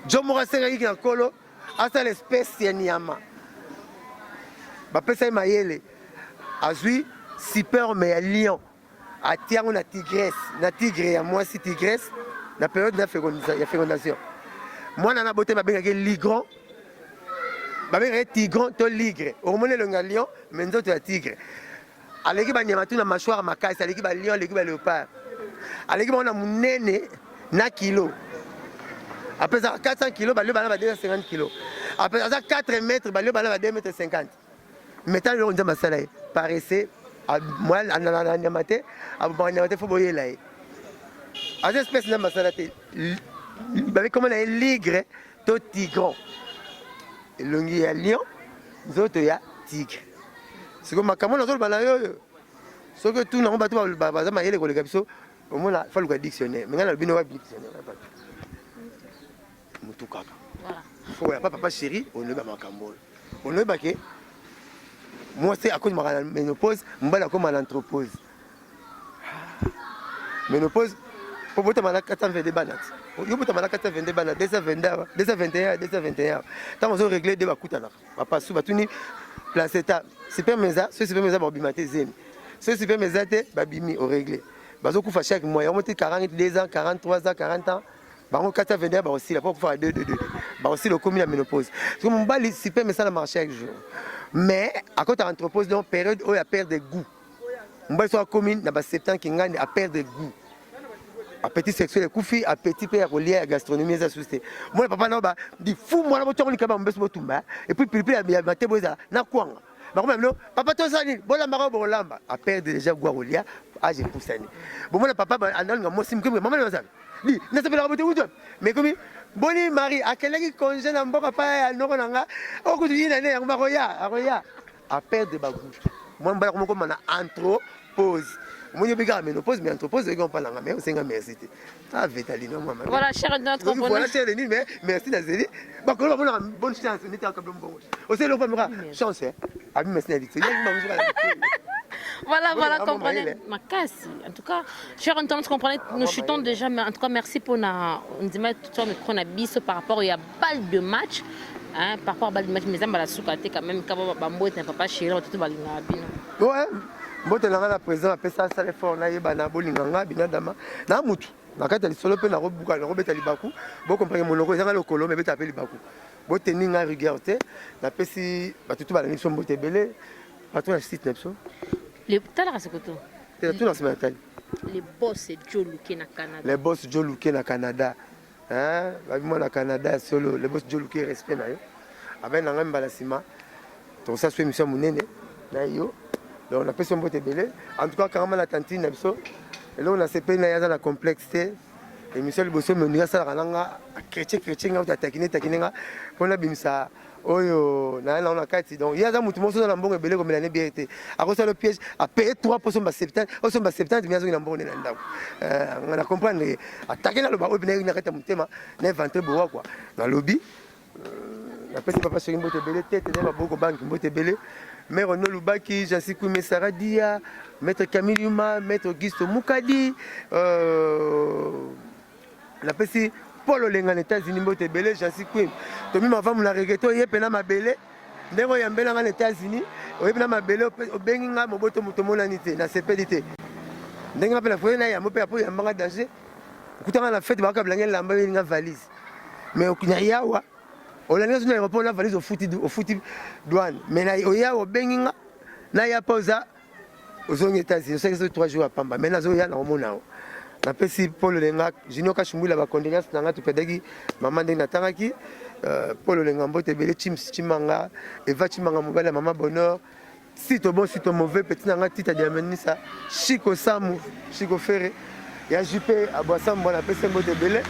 Speaker 1: John Morasenga qui en colo à ça l'espèce nyama. Ba pesa mayele. Azui super mais lion. A tiango na tigresse, na tigre ya moi si tigresse. La période de la fécondation. Moi, je suis un peu ligron. Je suis un tigron, tu es ligre. Au moins, le lion, mais nous sommes tigre. À l'équipe, il y a une mâchoire, ma caisse, à l'équipe, il y a l'équipe, léopard. À l'équipe, on a mon néné, na kilo. Après ça, 400 kilos, il y a 250 kilos. Après ça, 4 mètres, il y a 2 mètres 50. Maintenant, on a ma salaire. Par essai, moi, il faut boyer là. À cette espèce de masalate, comme on a un ligre, to tigron. Longi ya lion, zoto ya tigre. C'est comme quand on a le balayo. Ce que tout le monde va baza ma yele ko le gabiso, au moins il faut le dictionnaire. Mais là le bino va dictionnaire. Mutukaka. Voilà. Faut ya papa chéri, on ne va pas makambo. On ne va pas que moi c'est à cause de ma ménopause, mbala comme l'anthropose. Ménopause pour voter malak 422 banats. Yo voter malak 422 banats 221. Tant on régler des bakutana. Papa sou batuni placeta. Super meza, ce super meza babimate zemi. Ce super meza te babimi au régler. Bazo kufa chaque mois, on monte 42 ans, 43 ans, 40 ans. Bango 422 ba aussi là pour faire 2. Ba aussi le commis la ménopause. Parce que mon bali super meza la marché chaque jour. Mais à côté d'anthropose donc période où il y a perte de goût. Mon bali soit commune na ba 7 ans qui gagne à perte de goût. Appétit sexuel koufi appétit père relié à gastronomie ça susté moi papa na ba di fou moi na botongo likaba mbeso botumba et puis pilipili ya mateboza na kwanga ba comme non papa to sani bola maro bolamba a perdre déjà gwa relié à j'ai poussani bon moi papa andal nga mosim comme maman na ça di na se pela bote wuto mais comme boni mari akelaki congé na mboka pa ya noko nanga o kutu yina ne ngba roya a perdre ba goût moi mbala comme na anthropose. Moi, je suis ménopause, mais anthropose, je ne sais pas mais c'est une merci. Ah, Vétaline, moi,
Speaker 3: voilà, cher notre compagnie.
Speaker 1: Voilà, cher Denis, mais merci Nazéli. Bon, quand on a une bonne chance, on était en câble bon. Aussi, le premier chance, hein. Ah, merci Nazéli.
Speaker 3: Voilà, comprenez. Ma casse. En tout cas, cher notre compagnie, nous chutons déjà, mais en tout cas, merci pour nous dire tout le chronabiso par rapport à balle de match. Hein, par rapport à balle de match, mes amis, la soukate quand même, quand on va papa chéri, on tout balle de
Speaker 1: ouais. Mbote na la président apesa ça l'effort na yeba na bolinganga binadama na mutu na kata lisolo pe na robuka na robeta libaku bo comprendre mon logo ezanga lokolo me beta pe libaku bo teninga rigueur te na pesi batutu ba mission mbote belé patron na site nepso
Speaker 3: le tala kasekoto
Speaker 1: tout dans ce matin
Speaker 3: les boss Joe Luke na Canada
Speaker 1: les boss Joe Luke na Canada hein ba moi na Canada solo les boss Joe Luke respect na yo avec na ngamba la sima to ça soit mission munene na yo. Donc on a fait son botte belé. En tout cas, quand on a la tantine, et là on a fait la complexité. Et monsieur le bosso me dit ça, chrétien, on a taquiné, on a mis ça oyo na kati donc il y a za mutu moso na mbongo ebele comme l'année bien été à cause le piège à payer 3% ba 70 au son ba 70 bien na mbongo na ndako on a comprendre attaquer na loba obina na kata mutema na inventer boa quoi na lobby na pesi papa chéri mbote belé tête na boko banque mbote belé mais on a lubaki Jansikou Mesaradia maître Camille Yuma maître Auguste Mukadi la pesi Paul Olenga aux États-Unis mbote belé Jansikou to mi mava muna regretto yepena mabele ndeko yambela nga aux États-Unis oyepena mabele obengi nga moboto muto monani te na sepedité ndenge nga pe na foye na ya mope apo yambanga danger kutanga na fête baka blangela lamba nga valise mais okunya yawa olanga zuna aéroport na valise au futi douane mais na oyawa obengi nga na ya pausa aux États-Unis c'est 3 jours à pamba mais nazo ya na omona na pesi Paul Olenga Junior Kashimbula ba condoléances nanga to pedagi maman ndenge natangaki Paul Olenga mbote belé chimanga Eva chimanga mobala maman bonheur si to bon si to mauvais petit nanga tita diamenisa Chico Samu Chico Ferré ya jupe aboisam bona pesi mbote belé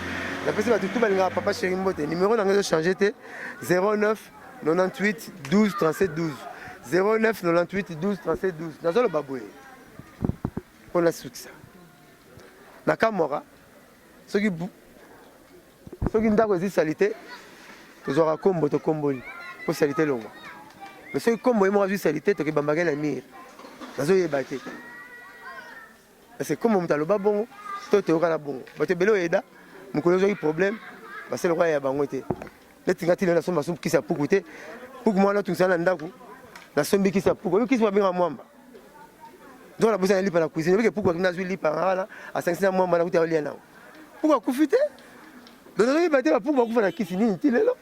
Speaker 1: la pesi ba tutu balinga papa chéri mbote numéro nanga changer te 09 98 12 37 12 09 98 12 37 12 nazolo baboué pour la succès na kamora soki ndako ezi salite tozwaka kombo tokomboli po salite longo mais soki kombo ye moko azwi salite tokebambaka na mire nazoyeba te parce que kombo moto aloba bongo to toyoka na bongo bato ebele oyeda mokolo ozwaki problème basele kwa ya bango te netinga ti lelo nasomba kisa puku te puku mwana otungisana na ndako nasombi kisa puku oyo kisi babenga mwamba donc la personne lipa la cuisine parce que pourquoi n'a pas lipa là à 500 mois na kuta liana pourquoi kufite donc on va dire pourquoi kufa na cuisine ni tilelo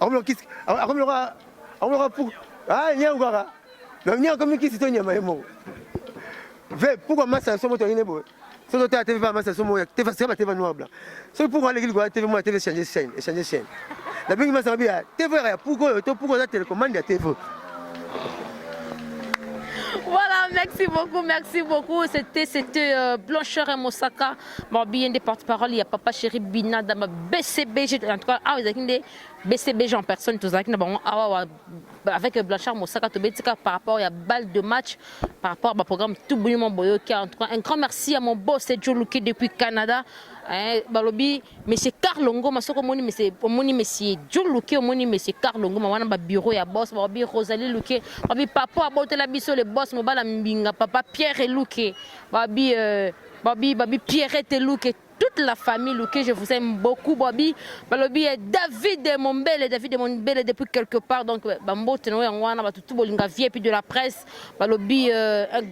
Speaker 1: akomlo kisi akomlo pour ah nya ngara na nya comme kisi to nya maemo ve pourquoi massa somo to ine bo so to ta tv pas massa somo ya tv c'est pas tv noir blanc so pourquoi les gars tv moi tv changer chaîne la bingi massa bien tv ya pourquoi la télécommande ya tv.
Speaker 3: Voilà, merci beaucoup. C'était Blancheur et Mosaka. Bon, bien des porte-parole, il y a Papa Chéri Bina dans ma BCB. En tout cas, vous avez des BCB en personne, tout ça. Avec Blancheur Mosaka, par rapport à la balle de match, par rapport au programme Tout Bouillon Boyo. En tout cas, un grand merci à mon boss, c'est Joe Luke depuis Canada. Balobi, monsieur Carlongo, masoko moni monsieur Joe Luke, moni monsieur Carlongo, mawana ba bureau ya boss, babi Rosalie Luke, babi papa abote la biso le boss mobala mbinga, papa Pierre Luke, babi Pierrette Luke, toute la famille Luke, je vous aime beaucoup, babi. Balobi David Mombele depuis quelque part, donc bambo teno ya ngwana ba tout bolinga vie puis de la presse, balobi un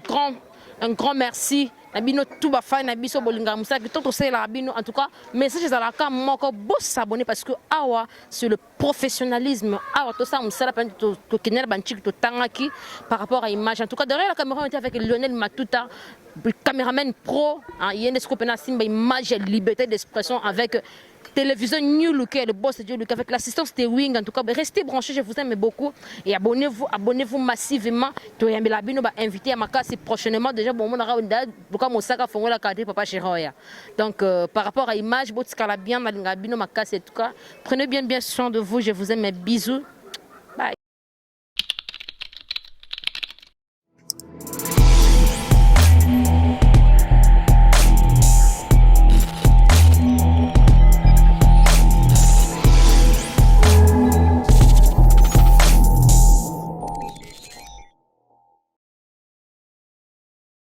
Speaker 3: grand merci. Nabino tout ba fa nabiso bolinga musaki toto c'est la bino en tout cas message à la cam moko bo s'abonner parce que awa c'est le professionnalisme awa to ça musala pa to kenel banchik to tangaki par rapport à image en tout cas derrière la caméra on était avec Lionel Matuta caméraman pro il y a une scope na simba image liberté d'expression avec télévision New Look, le boss de New Look, avec l'assistance de Wing. En tout cas, restez branchés, je vous aime beaucoup. Et abonnez-vous massivement. Tu es invité à ma casse prochainement. Déjà, bon, on aura la carte Papa Chéroya. Donc, par rapport à l'image, bien, ma casse et tout cas. Prenez bien soin de vous, je vous aime, bisous.